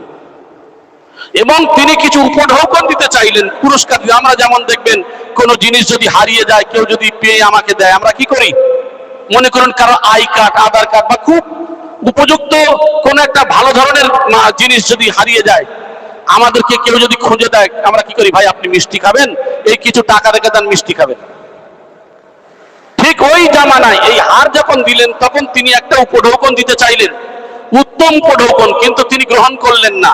এবং তিনি কিছু উপঢৌকন দিতে চাইলেন, পুরস্কার দিতে। আমরা যেমন দেখবেন কোনো জিনিস যদি হারিয়ে যায়, কেউ যদি পেয়ে আমাকে দেয়, আমরা কি করি? মনে করুন কারো আই কার্ড, আধার কার্ড বা খুব উপযুক্ত কোন একটা ভালো ধরনের জিনিস যদি হারিয়ে যায়, আমাদেরকে কেউ যদি খুঁজে দেয়, আমরা কি করি? ভাই আপনি মিষ্টি খাবেন, এই কিছু টাকা রেখে দেন, মিষ্টি খাবেন। ঠিক ওই জামানায় এই হার যখন দিলেন, তখন তিনি একটা উপঢৌকন দিতে চাইলেন, উত্তম উপঢৌকন, কিন্তু তিনি গ্রহণ করলেন না,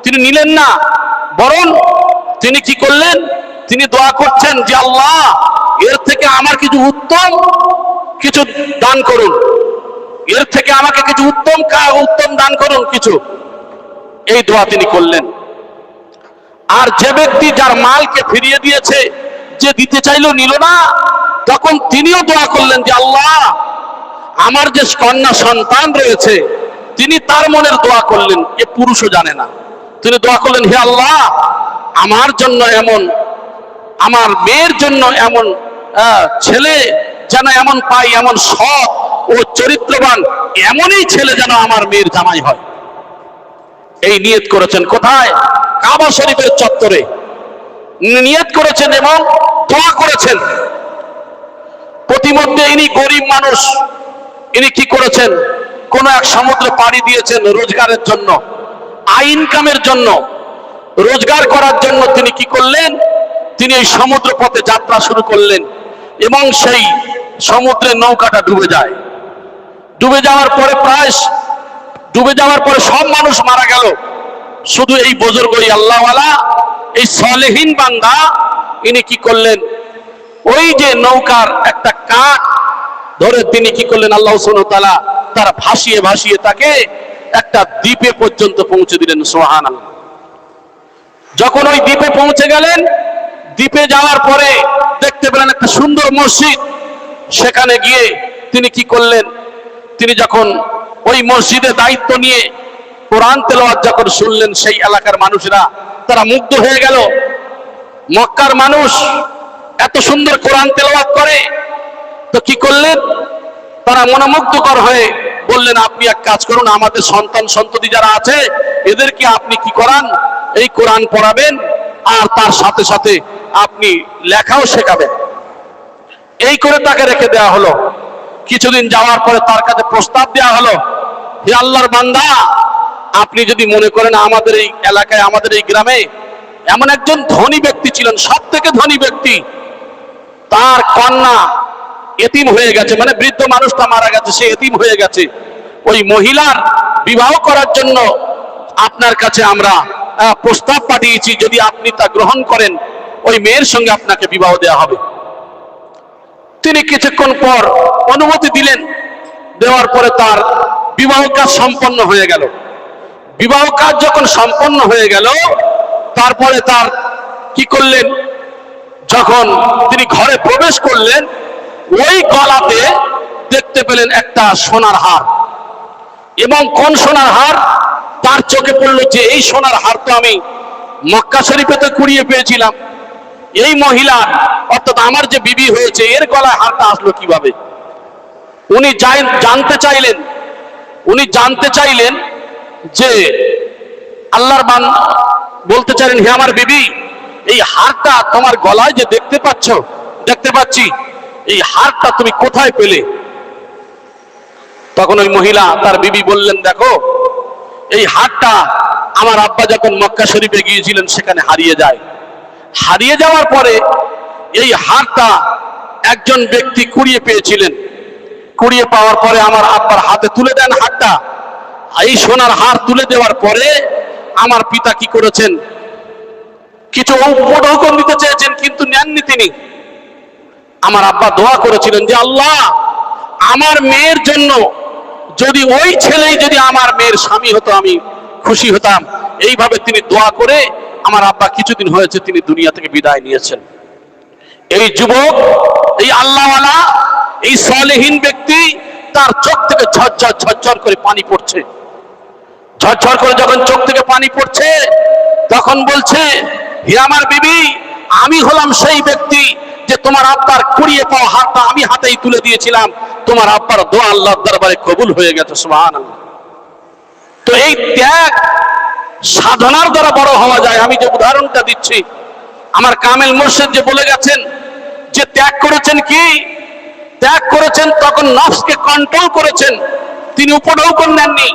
তিনি নিলেন না। বরং তিনি কি করলেন? তিনি দোয়া করছেন যে আল্লাহ, এর থেকে আমার কিছু উত্তম কিছু দান করুন, এর থেকে আমাকে কিছু উত্তম দান করুন কিছু। এই দোয়া তিনি করলেন। আর যে ব্যক্তি যার মালকে ফিরিয়ে দিয়েছে, যে দিতে চাইলো নিল না, তখন তিনিও দোয়া করলেন যে আল্লাহ, আমার যে কন্যা সন্তান রয়েছে, তিনি তার মনের দোয়া করলেন, এ পুরুষও জানে না। তিনি দোয়া করলেন, হে আল্লাহ, আমার জন্য এমন, আমার মেয়ের জন্য এমন ছেলে যেন এমন পাই, এমন সৎ ও চরিত্রবান, এমনই ছেলে যেন আমার মেয়ের জামাই হয়। এই নিয়ত করেছেন কোথায়? কাবা শরীফের চত্বরে নিয়ত করেছেন এবং দোয়া করেছেন। প্রতিমধ্যে ইনি গরিব মানুষ, ইনি কি করেছেন? কোন এক সমুদ্র পাড়ি দিয়েছেন রোজগারের জন্য, ইনকামের জন্য, রোজগার করার জন্য। তিনি কি করলেন? তিনি এই সমুদ্র পথে যাত্রা শুরু করলেন এবং সেই সমুদ্রের নৌকাটা ডুবে যায়। ডুবে যাওয়ার পরে সব মানুষ মারা গেল, শুধু এই বুজুর্গ, এই আল্লাহওয়ালা, এই সালেহীন বান্দা, ইনি কি করলেন? ওই যে নৌকার একটা কাঠ ধরে তিনি কি করলেন? আল্লাহ সুবহানাহু ওয়া তাআলা তার ভাসিয়ে ভাসিয়ে তাকে একটা দ্বীপে পর্যন্ত পৌঁছে দিলেন। সুবহানাল্লাহ। যখন ওই দ্বীপে পৌঁছে গেলেন, দ্বীপে যাওয়ার পরে দেখতে পেলেন একটা সুন্দর মসজিদ। সেখানে গিয়ে তিনি কি করলেন? তিনি যখন ওই মসজিদে দায়িত্ব নিয়ে কোরআন তেলাওয়াত যখন শুনলেন, সেই এলাকার মানুষরা তারা মুগ্ধ হয়ে গেল। মক্কার মানুষ এত সুন্দর কোরআন তেলাওয়াত করে, তো কি করলেন? তারা মনোমুগ্ধকর হয়ে বললেন, আপনি এক কাজ করুন, আমাদের সন্তান সন্ততি যারা আছে এদেরকে আপনি কি করান? এই কোরআন পড়াবেন, আর তার সাথে সাথে আপনি লেখাও শেখাবেন। এই করে তাকে রেখে দেওয়া হলো। কিছুদিন যাওয়ার পরে তার কাছে প্রস্তাব দেওয়া হলো, হে আল্লাহর বান্দা, আপনি যদি মনে করেন আমাদের এই এলাকায়, আমাদের এই গ্রামে এমন একজন ধনী ব্যক্তি ছিলেন, সব থেকে ধনী ব্যক্তি, তার কন্যা এতিম হয়ে গেছে, মানে বৃদ্ধ মানুষটা মারা গেছে, সে এতিম হয়ে গেছে, ওই মহিলার বিবাহ করার জন্য আপনার কাছে আমরা প্রস্তাব পাঠিয়েছি, যদি আপনি তা গ্রহণ করেন, ওই মেয়ের সঙ্গে আপনাকে বিবাহ দেওয়া হবে। তিনি কিছুক্ষণ পর অনুমতি দিলেন। দেওয়ার পরে তার বিবাহ কাজ সম্পন্ন হয়ে গেল। বিবাহ কাজ যখন সম্পন্ন হয়ে গেল, তারপরে তার কি করলেন? যখন তিনি ঘরে প্রবেশ করলেন, ওই গলাতে দেখতে পেলেন একটা সোনার হার। এবং কোন সোনার হার? তার চোখে পড়লো যে এই সোনার হার তো আমি মক্কা শরীফেতে কুড়িয়ে পেয়েছিলাম। এই মহিলার, অর্থাৎ আমার যে বিবি হয়েছে, এর গলায় হারটা আসলো কিভাবে? উনি জানতে চাইলেন যে আল্লাহর বলতে চাইলেন, হে আমার বিবি, এই হারটা তোমার গলায় যে দেখতে পাচ্ছি, এই হারটা তুমি কোথায় পেলে? তখন ওই মহিলা, তার বিবি বললেন, দেখো, এই হারটা আমার আব্বা যখন মক্কা শরীফে গিয়েছিলেন সেখানে হারিয়ে যায়। হারিয়ে যাওয়ার পরে এই হারটা একজন ব্যক্তি কুড়িয়ে পেয়েছিলেন। কুড়িয়ে পাওয়ার পরে আমার আব্বার হাতে তুলে দেন হারটা। এই সোনার হার তুলে দেওয়ার পরে আমার পিতা কি করেছেন? কিছু উপঢৌকন দিতে চেয়েছেন, কিন্তু নেননি তিনি। আমার আব্বা দোয়া করেছিলেন যে আল্লাহ, আমার মেয়ের জন্য যদি ওই ছেলেই যদি আমার মেয়ের স্বামী হতো, আমি খুশি হতাম। এইভাবে তিনি দোয়া করে আমার আব্বা কিছুদিন হয়েছে তিনি দুনিয়া থেকে বিদায় নিয়েছেন। এই যুবক, এই আল্লাহওয়ালা, এই সালেহীন ব্যক্তি, তার চোখ থেকে ঝরঝর করে পানি পড়ছে। ঝরঝর করে যখন চোখ থেকে পানি পড়ছে, তখন বলছে, হে আমার বিবি, আমি হলাম সেই ব্যক্তি যে তোমার আব্বার কুড়িয়ে পাওয়া হাতটা আমি হাতেই তুলে দিয়েছিলাম। তোমার আব্বার দোয়া আল্লাহর দরবারে কবুল হয়ে গেছে। সুবহানাল্লাহ। তো এই ত্যাগ সাধনার দ্বারা বড় হওয়া যায়। আমি যে উদাহরণটা দিচ্ছি, আমার কামেল মুর্শিদ যে বলে গেছেন যে ত্যাগ করেছেন কি? ত্যাগ করেছেন তখন নফসকে কন্ট্রোল করেছেন, তিনি উপঢৌকন নেননি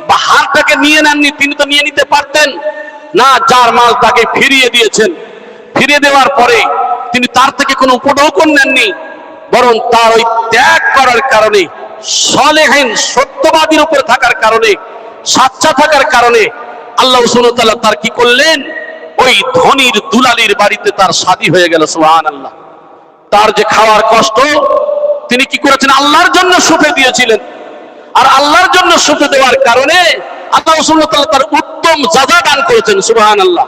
বা হারটাকে নিয়ে নেননি। তিনি তো নিয়ে নিতে পারতেন না, যার মাল তাকে ফিরিয়ে দিয়েছেন। ফিরিয়ে দেওয়ার পরে তিনি তার থেকে কোনো উপঢৌকন নেননি, বরং তার ওই ত্যাগ করার কারণে, সলেহীন সত্যবাদীর উপরে থাকার কারণে, সাচ্চা থাকার কারণে আল্লাহ সুবহানাহু ওয়া তাআলা তার কি করলেন? ওই ধনীর দুলালির বাড়িতে তার শাদী হয়ে গেল। সুবহানাল্লাহ। তার যে খাওয়ার কষ্ট, তিনি কি করেছেন? আল্লাহর জন্য সুফে দিয়েছিলেন। আর আল্লাহর জন্য সুফে দেওয়ার কারণে আল্লাহ সুবহানাহু ওয়া তাআলা তার উত্তম জাযা দান করেছেন। সুবহানাল্লাহ।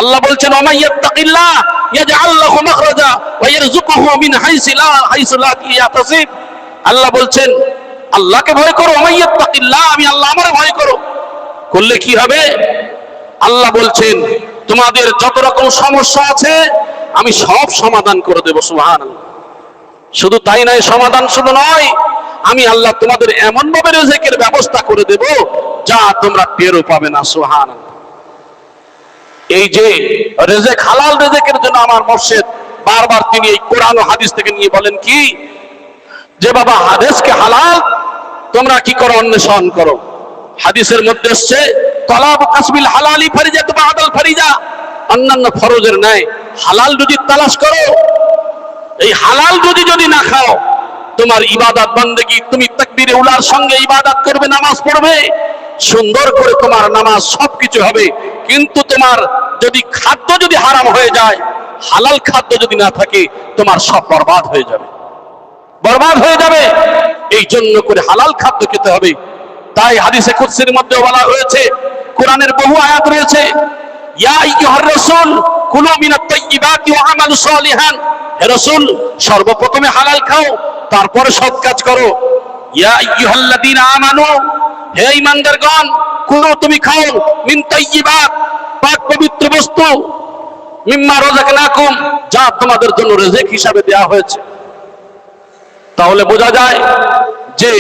আল্লাহ বলছেন, ওয়া মাইয়াত্তাকিল্লাহ ইয়াজআল লাহু মাখরাজা ওয়া ইয়ারযুকুহু মিন হাইসু লা ইয়াহতাসিব। আল্লাহ বলছেন, আল্লাহকে ভয় করো। ওয়া মাইয়াত্তাকিল্লাহ, আমি আল্লাহ, আমারে ভয় করো। করলে কি হবে? আল্লাহ বলছেন, তোমাদের যত রকম সমস্যা আছে আমি সব সমাধান করে দেব। সুবহানাল্লাহ। শুধু তাই নয়, সমাধান শুধু নয়, আমি আল্লাহ তোমাদের এমন ভাবে রিজিকের ব্যবস্থা করে দেব যা তোমরা টেরও পাবে না। সুবহানাল্লাহ। এই যে রিজিক, হালাল রিজিকের জন্য আমার মুর্শিদ বারবার তিনি এই কোরআন ও হাদিস থেকে নিয়ে বলেন কি, যে বাবা রিজকে হালাল তোমরা কি করো? অন্বেষণ করো। হাদিসের মধ্যে এসেছে, তলাব কাসবিল হালালি ফরিজাতু বাদাল ফরিজা, অন্যান্য ফরজের ন্যায় হালাল রুজি তালাশ করো। এই হালাল রুজি যদি না খাও, তোমার ইবাদত বন্দেগী, তুমি তাকবীরে উলার সঙ্গে ইবাদত করবে, নামাজ পড়বে, সুন্দর করে তোমার নামাজ সবকিছু হবে, কিন্তু তোমার যদি খাদ্য যদি হারাম হয়ে যায়, হালাল খাদ্য যদি না থাকে, তোমার সব বরবাদ হয়ে যাবে, বরবাদ হয়ে যাবে। এই জন্য করে হালাল খাদ্য খেতে হবে। তাই হাদিসে কুদসির মধ্যে বলা হয়েছে, কোরআনের বহু আয়াত রয়েছে, ইয়া আইয়ুহার রাসূল কুলু মিনাত তাইয়্যিবাতি ওয়া আমালু সালিহান। হে রাসূল, সর্বপ্রথমে হালাল খাও, তারপরে সৎ কাজ করো। ইয়া আইয়ুহাল্লাযীনা আমানু, হে ঈমানদারগণ, কুলু, তুমি খাও, মিন তাইয়্যিবাত, পাক পবিত্র বস্তু, মিম্মা রাযাকনাকুম, যা তোমাদের জন্য রিজিক হিসাবে দেয়া হয়েছে। তাহলে বোঝা যায় যে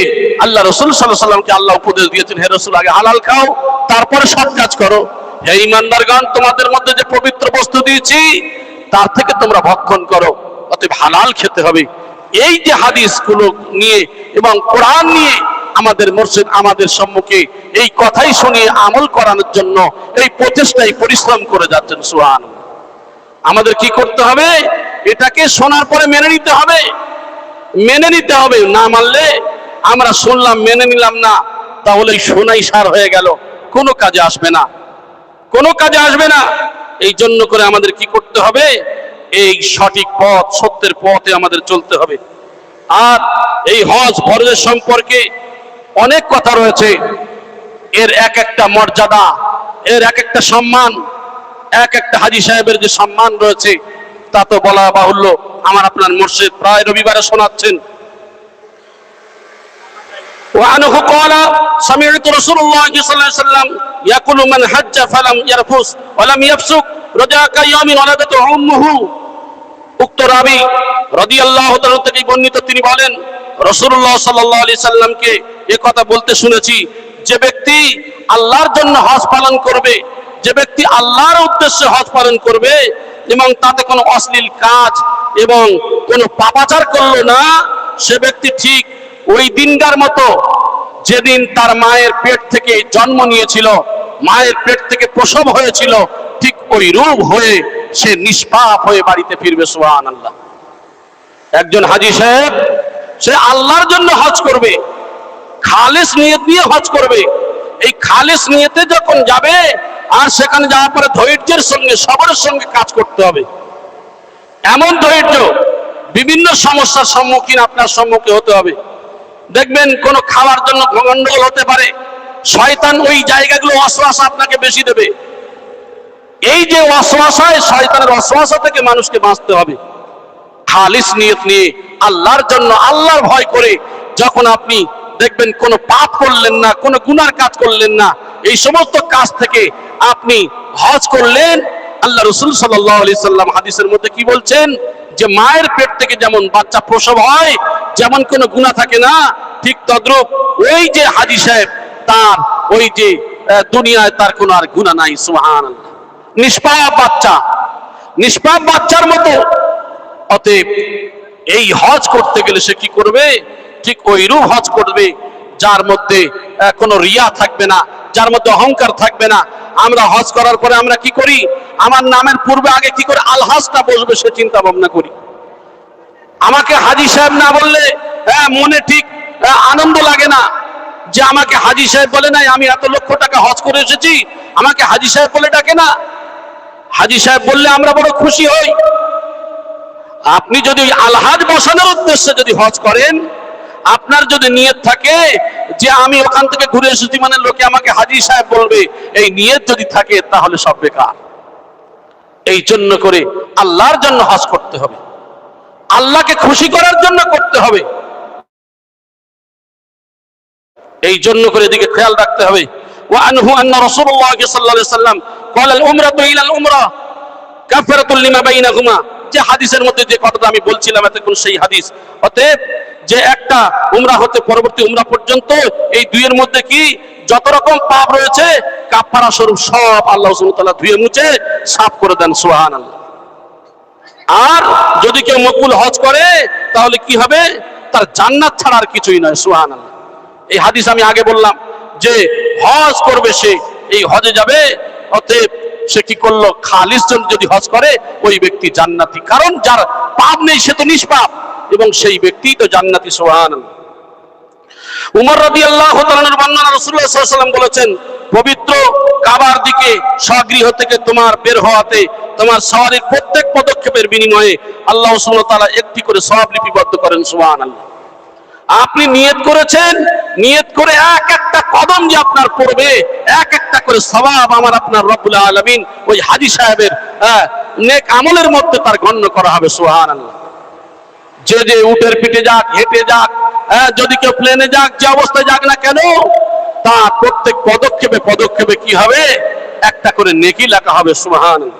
আল্লাহ রাসূল সাল্লাল্লাহু আলাইহি ওয়াসাল্লামকে আল্লাহ উপদেশ দিয়েছেন, হে রাসূল, আগে হালাল খাও, তারপরে সৎ কাজ করো। হে ঈমানদারগণ, তোমাদের মধ্যে যে পবিত্র বস্তু দিয়েছি তার থেকে তোমরা ভক্ষণ করো, অতএব হালাল খেতে হবে। এই যে হাদিসগুলো নিয়ে এবং কোরআন নিয়ে আমাদের মুর্শিদ আমাদের সম্মুখে এই কথাই শুনিয়ে আমল করানোর জন্য এই প্রচেষ্টায় পরিশ্রম করে যাচ্ছেন। সুবহানাল্লাহ। আমাদের কি করতে হবে? এটাকে শোনার পরে মেনে নিতে হবে, মেনে নিতে হবে। না মানলে, আমরা শুনলাম মেনে নিলাম না, তাহলে শোনাই সার হয়ে গেল, কোনো কাজে আসবে না, কোনো কাজে আসবে না। এই জন্য করে আমাদের কি করতে হবে? এই সঠিক পথ, সত্যের পথে আমাদের চলতে হবে। আর এই হজ ফরজের সম্পর্কে অনেক কথা রয়েছে, এর এক একটা মর্যাদা, এর এক একটা সম্মান, এক একটা হাজী সাহেবের যে সম্মান রয়েছে তা তো বলা বাহুল্য। আমার আপনার মুর্শিদ প্রায় রবিবারে শোনাচ্ছেন, وعنه قال سمعت رسول الله صلى الله عليه وسلم يقول من حج فلم يرفث ولم يفسق رجاء كيوم ولدته امه। উক্ত রাবী রাদিয়াল্লাহু তাআলা থেকে বর্ণিত, তিনি বলেন, রাসূলুল্লাহ সাল্লাল্লাহু আলাইহি সাল্লামকে এই কথা বলতে শুনেছি, যে ব্যক্তি আল্লাহর জন্য হজ পালন করবে, যে ব্যক্তি আল্লাহর উদ্দেশ্যে হজ পালন করবে এবং তাতে কোনো অশ্লীল কাজ এবং কোনো পাপাচার করলো না, সে ব্যক্তি ঠিক ওই দিনটার মতো যেদিন তার মায়ের পেট থেকে জন্ম নিয়েছিল, মায়ের পেট থেকে প্রসব হয়েছিল, ঠিক ওই রূপ হয়ে সে নিষ্পাপ হয়ে বাড়িতে ফিরবে। সুবহানাল্লাহ। একজন হাজী সাহেব, সে আল্লাহর জন্য হজ করবে, খালিস নিয়ত নিয়ে হজ করবে। এই খালিস নিয়তে যখন যাবে, আর সেখানে যাওয়ার পরে ধৈর্যের সঙ্গে, সবরের সঙ্গে কাজ করতে হবে। এমন ধৈর্য, বিভিন্ন সমস্যার সম্মুখীন আপনার সম্মুখীন হতে হবে। দেখবেন কোন খাওয়ার জন্য গন্ডগোল হতে পারে, শয়তান ওই জায়গাগুলো ওয়াসওয়াসা আপনাকে বেশি দেবে। এই যে ওয়াসওয়াসায়, শয়তানের ওয়াসওয়াসা থেকে মানুষকে বাঁচতে হবে। খালিস নিয়ত নিয়ে আল্লাহর জন্য, আল্লাহর ভয় করে যখন আপনি দেখবেন কোনো পাপ করলেন না, কোনো গুনার কাজ করলেন না, এই সমস্ত কাজ থেকে আপনি হজ করলেন। আল্লাহ রাসূল সাল্লাল্লাহু আলাইহি সাল্লাম হাদিসের মধ্যে কি বলছেন, যে মায়ের পেট থেকে যেমন বাচ্চা প্রসব হয়, যেমন কোনো গুনাহ থাকে না, ঠিক তদ্রূপ ওই যে হাজী সাহেব, তার ওই যে দুনিয়ায় তার কোনো আর গুনাহ নাই। সুবহানাল্লাহ। নিষ্পাপ বাচ্চা, নিষ্পাপ বাচ্চার মতো। অতএব এই হজ করতে গেলে সে কি করবে? ঠিক ওইরূপ হজ করবে যার মধ্যে কোনো রিয়া থাকবে না, যার মধ্যে অহংকার থাকবে না। আমরা হজ করার পরে আমরা কি করি? আমার নামের পূর্বে আগে কি করে আলহাজটা বসবে সে চিন্তা ভাবনা করি। আমাকে হাজী সাহেব না বললে মনে ঠিক আনন্দ লাগে না যে আমাকে হাজী সাহেব বলে নাই, আমি এত লক্ষ টাকা হজ করে এসেছি, আমাকে হাজী সাহেব বলে ডাকে না। হাজী সাহেব বললে আমরা বড় খুশি হই। আপনি যদি আলহাজ বসানোর উদ্দেশ্যে যদি হজ করেন, আপনার যদি নিয়ত থাকে যে আমি ওখান থেকে ঘুরে এসেছি মানে লোকে আমাকে হাজী সাহেব বলবে, এই নিয়ত যদি থাকে তাহলে সব বেকার। এই জন্য করে আল্লাহর জন্য হজ করতে হবে, আল্লাহকে খুশি করার জন্য করতে হবে। এই জন্য করে এদিকে খেয়াল রাখতে হবে। ওয়া আনহু আন্না রাসূলুল্লাহ সাল্লাল্লাহু আলাইহি সাল্লাম ক্বালা আল উমরাতু ইলা আল উমরা কাফারাতুল লিমা বাইনাহুমা, যে হাদিসের মধ্যে যে কথাটা আমি বলছিলাম এতক্ষণ সেই হাদিস। অতএব যে একটা উমরা হতে পরবর্তী উমরা পর্যন্ত এই দুইয়ের মধ্যে কি যত রকম পাপ রয়েছে কাফারা স্বরূপ সব আল্লাহ সুবহানাহু ওয়া তাআলা ধুয়ে মুছে সাফ করে দেন। সুবহানাল্লাহ। আর যদি কেউ মকবুল হজ করে তাহলে কি হবে? তার জান্নাত ছাড়া আর কিছুই নয়। সুবহানাল্লাহ। এই হাদিস আমি আগে বললাম যে হজ করবে সে, এই হজে যাবে। অতএব সে কি করলো? খালিস জন্য যদি হজ করে ওই ব্যক্তি জান্নাতি, কারণ যার পাপ নেই সে তো নিষ্পাপ এবং সেই ব্যক্তি তো জান্নাতি। সুবহানাল্লাহ। উমর রাদিয়াল্লাহু তাআলার বর্ণনা, রাসূলুল্লাহ সাল্লাল্লাহু আলাইহি ওয়াসাল্লাম বলেছেন, পবিত্র কাবার দিকে স্বগৃহ থেকে তোমার বের হওয়াতে তোমার সওয়ারির প্রত্যেক পদক্ষেপের বিনিময়ে আল্লাহ সুবহানাহু ওয়া তাআলা একটি করে সওয়াব লিপিবদ্ধ করেন। সুবহানাল্লাহ। আপনি নিয়ত করেছেন, নিয়ত করে এক একটা কদম যে আপনার পড়বে এক একটা করে সওয়াব আমার আপনার রব্বুল আলামিন ওই হাজী সাহেবের নেক আমলের মধ্যে তার গণ্য করা হবে। সুবহানাল্লাহ। যে যে উটের পিঠে যাক, হেঁটে যাক, যদি কেউ প্লেনে যাক, যে অবস্থায় যাক না কেন, তার প্রত্যেক পদক্ষেপে পদক্ষেপে কি হবে? একটা করে নেকি লেখা হবে। সুবহানাল্লাহ।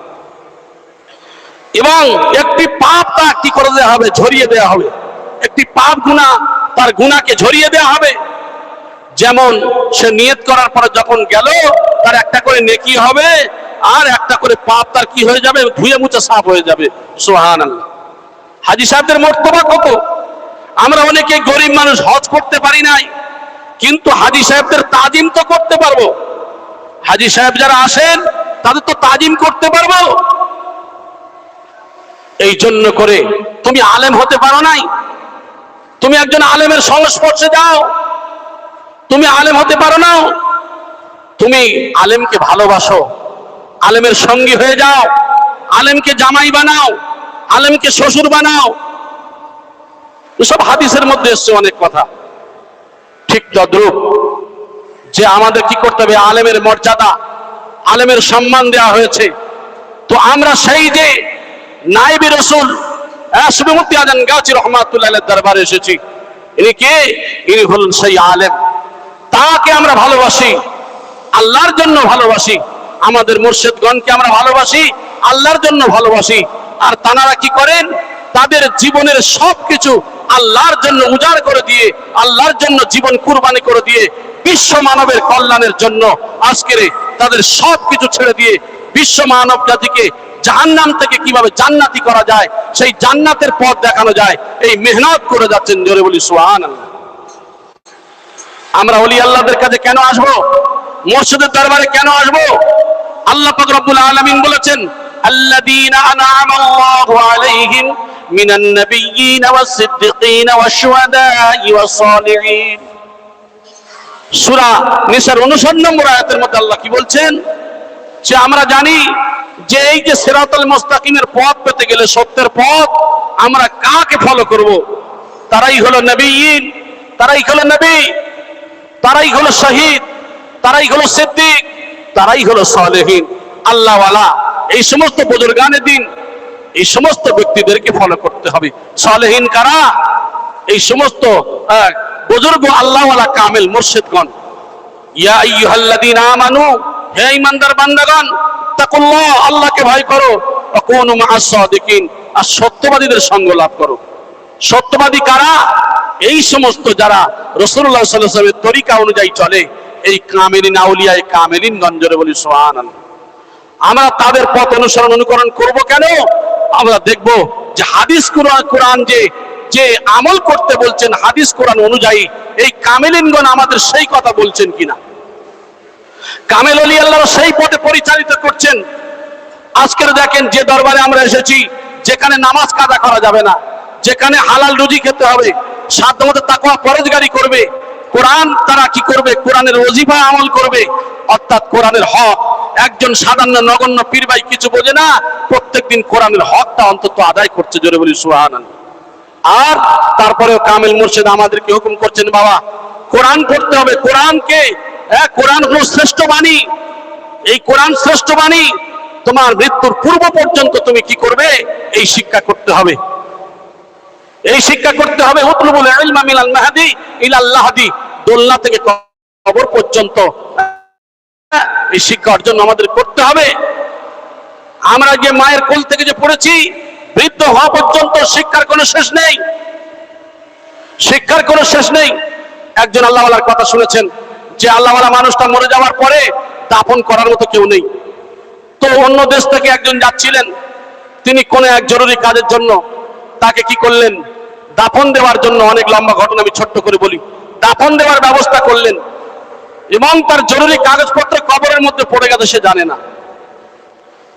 এবং একটি পাপ তার কি করে দেওয়া হবে? ঝরিয়ে দেওয়া হবে। একটি পাপ গুনাহ তার গুনাহকে ঝরিয়ে দেওয়া হবে। যেমন সে নিয়ত করার পরে যখন গেল তার একটা করে নেকি হবে আর একটা করে পাপ তার কি হয়ে যাবে? ধুয়ে মুছে সাফ হয়ে যাবে। সুবহানাল্লাহ। হাজী সাহেবদের মর্তবা কত! আমরা অনেকে গরিব মানুষ হজ করতে পারি নাই, কিন্তু হাজী সাহেবদের তাজিম তো করতে পারবো। হাজী সাহেব যারা আসেন তাদের তো তাজিম করতে পারবো। এই জন্য করে তুমি আলেম হতে পারো নাই, তুমি একজন আলেমের সংস্পর্শে যাও। তুমি আলেম হতে পারো না, তুমি আলেমকে ভালোবাসো, আলেমের সঙ্গী হয়ে যাও, আলেমকে জামাই বানাও, আলেমকে শ্বশুর বানাও। এসব হাদিসের মধ্যে এসছে অনেক কথা। ঠিক তদ্রূপ যে আমাদের কি করতে হবে? আলেমের মর্যাদা, আলেমের সম্মান দেওয়া হয়েছে। তো আমরা সেই যে নায়েবে রাসূল সুবহানুল্লাহ আজান গাজী রাহমাতুল্লাহ আলাইহির দরবারে এসেছি, ইনি কে? ইনি হলেন সেই আলেম। তাকে আমরা ভালোবাসি, আল্লাহর জন্য ভালোবাসি। আমাদের মুর্শিদগণকে আমরা ভালোবাসি, আল্লাহর জন্য ভালোবাসি। আর তানারা কি করেন? তাদের জীবনের সবকিছু আল্লাহর জন্য উজাড় করে দিয়ে, আল্লাহর জন্য জীবন কুরবানি করে দিয়ে, বিশ্ব মানবের কল্যাণের জন্য আজকের তাদের সবকিছু ছেড়ে দিয়ে বিশ্ব মানব জাতিকে জাহান্নাম থেকে কিভাবে জান্নাতি করা যায়, সেই জান্নাতের পথ দেখানো যায়, এই মেহনত করে যাচ্ছেন। জোরে বলি সুবহানাল্লাহ। আমরা ওলি আল্লাহদের কাছে কেন আসবো? মুর্শিদের দরবারে কেন আসবো? আল্লাহ পাক রব্বুল আলামিন বলেছেন, আল্লাযীনা আনআমা আল্লাহু আলাইহিম মিনান নাবিয়্যিন ওয়াস সিদ্দিকিন ওয়াশ শুহাদাই ওয়াস সালিহিন। সূরা নিসার 59 নম্বর আয়াতের মধ্যে আল্লাহ কি বলছেন? যে আমরা জানি যে এই যে সিরাতুল মুস্তাকিমের পথ পেতে গেলে, সত্যের পথ, আমরা কাকে ফলো করব? তারাই হলো নবিয়্যিন, তারাই হলো নবী, তারাই হলো শহীদ, তারাই হলো সিদ্দিক, তারাই হলো সালেহীন, আল্লাহওয়ালা। এই সমস্ত বুজুর্গানে দিন, এই সমস্ত ব্যক্তিদেরকে ফলো করতে হবে। সালেহীন কারা? এই সমস্ত বুজুর্গ আল্লাহওয়ালা কামেল মুর্শিদগণ। ইয়া আইয়ুহাল্লাযীনা আমানু, হে ঈমানদার বান্দাগণ, তাকুল্লাহ, আল্লাহকে ভয় করো, ওয়া কুনু মা'আস সাদিকিন, আর সত্যবাদীদের সঙ্গ লাভ করো। সত্যবাদী কারা? এই সমস্ত যারা রাসূলুল্লাহ সাল্লাল্লাহু আলাইহি ওয়াসাল্লামের তরিকা অনুযায়ী চলে, এই কামেলিন আউলিয়ায়ে কামেলিন গঞ্জরে বলি সুবহানাল্লাহ। আমরা তাদের পথ অনুকরণ করব কেন? আমরা দেখব যে হাদিস কোরআন যে আমল করতে বলছেন হাদিস কোরআন অনুযায়ী, এই কামেলিনগণ আমাদের সেই কথা বলছেন কিনা। কামেল ওলি আল্লাহ সেই পথে পরিচালিত করছেন। আজকের দেখেন যে দরবারে আমরা এসেছি, যেখানে নামাজ কাজা করা যাবে না, যেখানে হালাল রুজি খেতে হবে, সাধ্যমতো তাকওয়া পরহেজগারি করবে, কোরআন তারা কি করবে, কোরআনের ওজিফা আমল করবে, অর্থাৎ কোরআনের হক। একজন সাধারণ নগণ্য পীর ভাই কিছু বোঝে না, প্রত্যেকদিন কোরআনের হকটা অন্তত আদায় করছে, জোরে বলি সুবহানাল্লাহ। আর তারপরেও কামেল মুর্শিদ আমাদেরকে হুকুম করছেন, বাবা কোরআন পড়তে হবে। কোরআনকে, কোরআন হলো শ্রেষ্ঠ বাণী, এই কোরআন শ্রেষ্ঠ বাণী। তোমার মৃত্যুর পূর্ব পর্যন্ত তুমি কি করবে, এই শিক্ষা করতে হবে, এই শিক্ষা করতে হবে। উতলুবুল ইলমা মিনাল মাহদি ইলাল লাহদি, দোলনা থেকে কবর পর্যন্ত এই শিক্ষা অর্জন আমাদের করতে হবে। আমরা যে মায়ের কোল থেকে যে পড়েছি, বৃদ্ধ হওয়া পর্যন্ত শিক্ষার কোনো শেষ নেই, শিক্ষার কোনো শেষ নেই। একজন আল্লাহওয়ালার কথা শুনেছেন যে আল্লাহওয়ালা মানুষটা মরে যাওয়ার পরে দাফন করার মতো কেউ নেই। তো অন্য দেশ থেকে একজন যাচ্ছিলেন, তিনি কোনো এক জরুরি কাজের জন্য তাকে কি করলেন, দাফন দেওয়ার জন্য, অনেক লম্বা ঘটনা আমি ছোট্ট করে বলি, দাফন দেওয়ার ব্যবস্থা করলেন এবং তার জরুরি কাগজপত্র কবরের মধ্যে পড়ে গেছে, সে জানে না।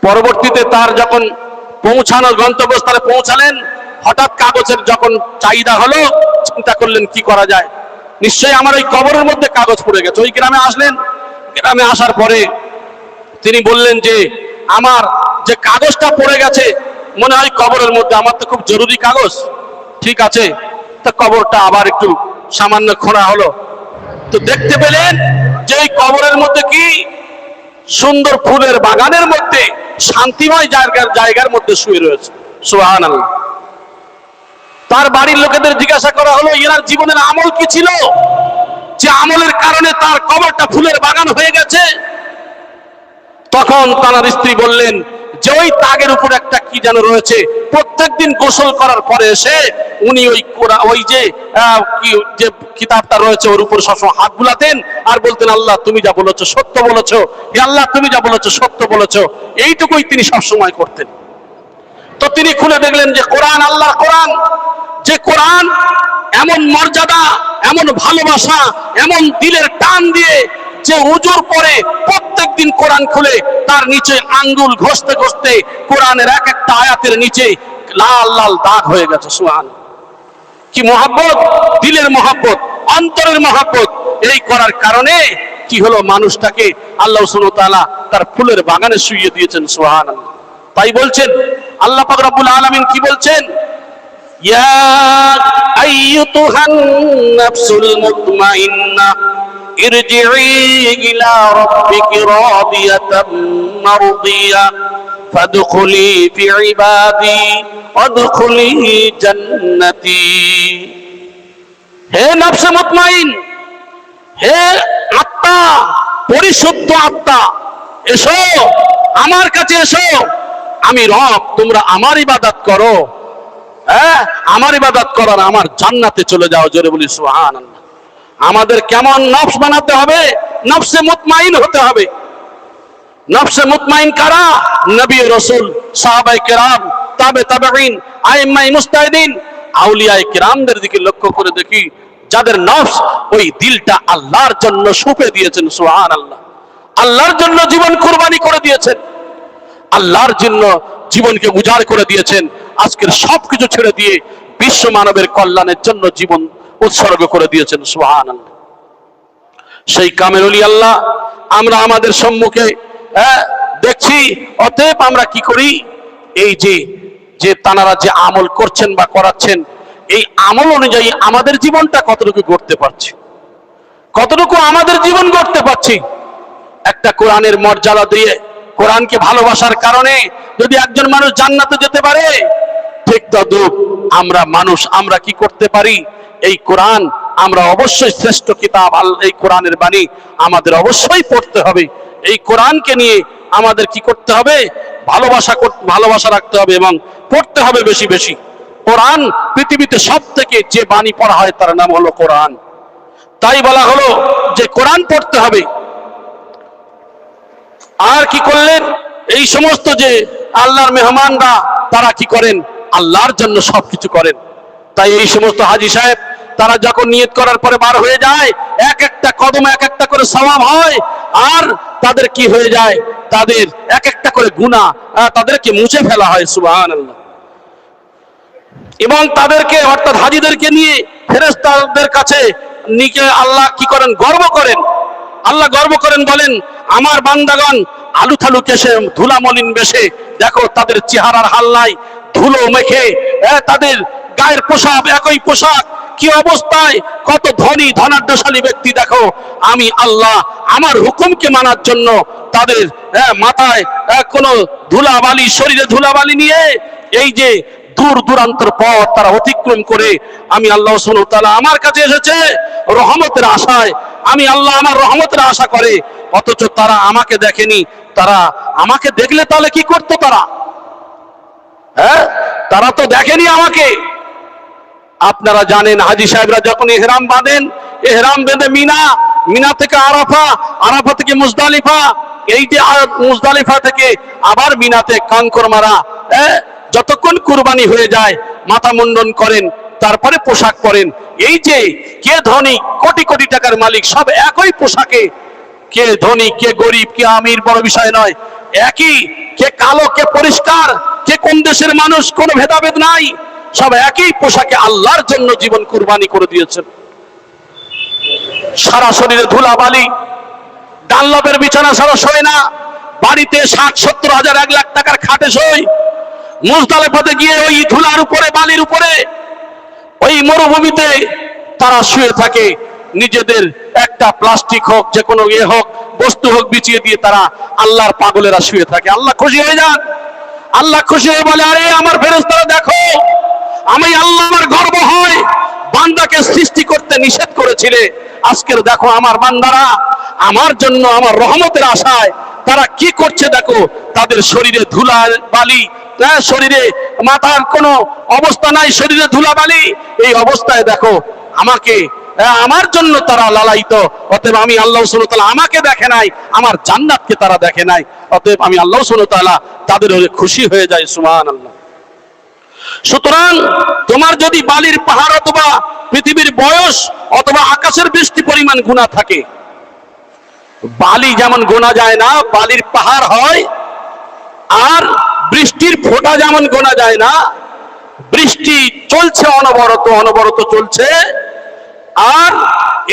পরবর্তীতে তার যখন পৌঁছানোর গন্তব্যস্থলে পৌঁছালেন, হঠাৎ কাগজের যখন চাহিদা হলো, চিন্তা করলেন কি করা যায়, নিশ্চয়ই আমার ওই কবরের মধ্যে কাগজ পড়ে গেছে। ওই গ্রামে আসলেন, গ্রামে আসার পরে তিনি বললেন যে আমার যে কাগজটা পড়ে গেছে মনে হয় কবরের মধ্যে, আমার তো খুব জরুরি কাগজ। ঠিক আছে, তা কবরটা আবার একটু সামান্য খোঁড়া হলো, তো দেখতে পেলেন যে এই কবরের মধ্যে কি সুন্দর ফুলের বাগানের মধ্যে শান্তিময় জায়গার মধ্যে শুয়ে রয়েছে। সুবহানাল্লাহ। তার বাড়ির লোকেদের জিজ্ঞাসা করা হলো এনার জীবনের আমল কি ছিল, যে আমলের কারণে তার কবরটা ফুলের বাগান হয়ে গেছে। তখন তার স্ত্রী বললেন যে ওই তাগের উপর একটা কি যেন রয়েছে, প্রত্যেকদিন গোসল করার পরে এসে উনি ওই যে কিতাবটা রয়েছে ওর উপর সবসময় হাত বুলাতেন আর বলতেন আল্লাহ তুমি যা বলেছো সত্য বলেছো, আল্লাহ তুমি যা বলেছো সত্য বলেছো, এইটুকুই তিনি সবসময় করতেন। তো তিনি খুলে দেখলেন যে কোরআন, আল্লাহর কোরআন, যে কোরআন এমন মর্যাদা, এমন ভালোবাসা, এমন দিলের টান দিয়ে যে হুজুর পরে প্রত্যেকদিন কোরআন খুলে তার নিচে আঙ্গুল ঘষতে ঘষতে কোরআনের এক একটা আয়াতের নিচে লাল লাল দাগ হয়ে গেছে। সুবহানাল্লাহ। কি মহব্বত, দিলের মহব্বত, অন্তরের মহব্বত। এই করার কারণে কি হলো, মানুষটাকে আল্লাহ সুবহানাহু ওয়া তাআলা তার ফুলের বাগানে শুইয়ে দিয়েছেন। সুবহানাল্লাহ। তাই বলছেন আল্লাহ পাক রব্বুল আলামিন কি বলছেন, ইয়া আইয়ুতুহান নাফসুল মুতমাইন্না ইরজিই ইলা রাব্বিকি রাদিয়াতাম মারদিয়া ফাদখুলি ফি ইবাদি ওয়াদখুলি জান্নাতি। হে নফসে মুতমাইন, হে আত্মা, পরিশুদ্ধ আত্মা, এসো আমার কাছে এসো, আমি রব, তোমরা আমার ইবাদত করো, আমার ইবাদত করার আমার জান্নাতে চলে যাও। জোরে বলি সুবহানাল্লাহ। আমাদের কেমন নফস বানাতে হবে, নফসে মুতমাইন হতে হবে। নফসে মুতমাইন কারা? নবী রাসূল, সাহাবায়ে কেরাম, তাবেঈন, আইম্মায়ে মুজতাহিদিন, আউলিয়ায়ে কেরামদের দিকে লক্ষ্য করে দেখি যাদের নফস ওই দিলটা আল্লাহর জন্য সঁপে দিয়েছেন। সুবহানাল্লাহ। আল্লাহর জন্য জীবন কুরবানি করে দিয়েছেন, আল্লাহর জন্য জীবনকে উজাড় করে দিয়েছেন, আজকের সবকিছু ছেড়ে দিয়ে বিশ্ব মানবের কল্যাণের জন্য জীবন উৎসর্গ করে দিয়েছেন। সুবহানাল্লাহ। সেই কামেল ওলি আল্লাহ আমরা আমাদের সম্মুখে দেখছি। অতএব আমরা কি করি, এই যে তানারা যে আমল করছেন বা করাচ্ছেন, এই আমল অনুযায়ী আমাদের জীবনটা কতটুকু গড়তে পারছি, কতটুকু আমাদের জীবন গড়তে পারছি। একটা কোরআনের মর্যাদা দিয়ে, কোরআনকে ভালোবাসার কারণে যদি একজন মানুষ জান্নাতে যেতে পারে, ঠিক তদ্রূপ আমরা কি করতে পারি, এই কোরআন আমরা অবশ্যই শ্রেষ্ঠ কিতাব, এই কোরআনের বাণী আমাদের অবশ্যই পড়তে হবে। এই কোরআনকে নিয়ে আমাদের কি করতে হবে, ভালোবাসা রাখতে হবে এবং পড়তে হবে বেশি বেশি। কোরআন পৃথিবীতে সব থেকে যে বাণী পড়া হয় তার নাম হলো কোরআন। তাই বলা হলো যে কোরআন পড়তে হবে। আর কি করলেন, এই সমস্ত যে আল্লাহর মেহমানরা তারা কি করেন? আল্লাহর জন্য সবকিছু করেন। তাই এই সমস্ত হাজী সাহেব তারা যখন নিয়ত করার পরে বার হয়ে যায়, এক একটা কদম এক একটা করে সওয়াব হয়, আর তাদের কি হয়ে যায়? তাদের এক একটা করে গুনাহ তাদেরকে মুছে ফেলা হয়। সুবহানাল্লাহ। এবং তাদেরকে অর্থাৎ হাজীদেরকে নিয়ে ফেরেশতাদের কাছে নিয়ে আল্লাহ কি করেন? গর্ব করেন। আল্লাহ গর্ব করেন, বলেন আমার বান্দাগণ আলু থালু কেশে ধুলা মলিন বেশে, দেখো তাদের চেহারার হাল নাই, ধুলো মেখে তাদের গায়ের পোশাক একই পোশাক, কি অবস্থায়, কত ধনী ধনাঢ্যশালী ব্যক্তি, দেখো আমি আল্লাহ আমার হুকুমকে মানার জন্য তাদের মাথায় কোনো ধুলাবালি, শরীরে ধুলাবালি নিয়ে এই যে দূর দূরান্তর পথ তারা অতিক্রম করে আমি আল্লাহ সুবহানাহু ওয়া তাআলা আমার কাছে এসেছে রহমতের আশায়, আমি আল্লাহ আমার রহমতের আশা করে, অথচ তারা আমাকে দেখেনি। তারা আমাকে দেখলে তাহলে কি করতো? তারা তো দেখেনি আমাকে। আপনারা জানেন হাজী সাহেবরা যখন ইহরাম বাঁধেন, ইহরাম বেঁধে মিনা থেকে আরাফা, আরাফা থেকে মুজদালিফা, এই যে মুজদালিফা থেকে আবার মিনাতে কাঙ্কর মারা, যতক্ষণ কুরবানি হয়ে যায় মাথা মুন্ডন করেন, তারপরে পোশাক পরেন। এই যে কে ধনী, কোটি কোটি টাকার মালিক, সব একই পোশাকে, কে ধনী কে গরিব কে আমির বড় বিষয় নয়, একই, কে কালো কে পরিষ্কার, কে কোন দেশের মানুষ, কোনো ভেদাভেদ নাই, সব একই পোশাকে আল্লাহর জন্য জীবন কুরবানি করে দিয়েছেন। সারা শরীরে ধুলাবালি, ডানলপের বিছানা সারা শোয় না, বাড়িতে 60-70 হাজার 1 লাখ টাকার খাটে শোয়, মুজদালিফাতে গিয়ে ওই ধুলার উপরে, বালির উপরে, ওই মরুভূমিতে তারা শুয়ে থাকে। নিজেদের একটা প্লাস্টিক হোক, যে কোনো হোক, বস্তু হোক, বিছিয়ে দিয়ে তারা আল্লাহর পাগলেরা শুয়ে থাকে। আল্লাহ খুশি হয়ে যান। আল্লাহ খুশি হয়ে বলে, আরে আমার ফেরেশতারা দেখো, আমি আল্লাহ আমার গর্ব হয়, বান্দাকে সৃষ্টি করতে নিষেধ করেছিলে, আজকের দেখো আমার বান্দারা আমার জন্য আমার রহমতের আশায় তারা কি করছে, দেখো তাদের শরীরে ধুলা বালি, শরীরে মাথার কোনো অবস্থা নাই, শরীরে ধুলাবালি, এই অবস্থায় দেখো আমাকে, আমার জন্য তারা লালায়িত। অতএব আমি আল্লাহ সুবহানাহু ওয়া তাআলা আমাকে দেখে নাই, আমার জান্নাতকে তারা দেখে নাই, অতএব আমি আল্লাহ সুবহানাহু ওয়া তাআলা তাদের খুশি হয়ে যায়। সুবহানাল্লাহ। সুতরাং তোমার যদি বালির পাহাড় অথবা পৃথিবীর বয়স অথবা আকাশের বৃষ্টি পরিমাণ গুনাহ থাকে, বালি যেমন গোনা যায় না, বালির পাহাড় হয়, আর বৃষ্টির ফোঁটা যেমন গোনা যায় না, বৃষ্টি চলছে অনবরত অনবরত চলছে, আর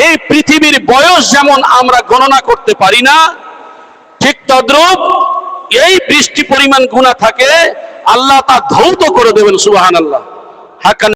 এই পৃথিবীর বয়স যেমন আমরা গণনা করতে পারি না, ঠিক তদ্রূপ এই বৃষ্টি পরিমাণ গুনাহ থাকে, আল্লাহ তা ধৌত করে দেবেন। সুবহানাল্লাহ।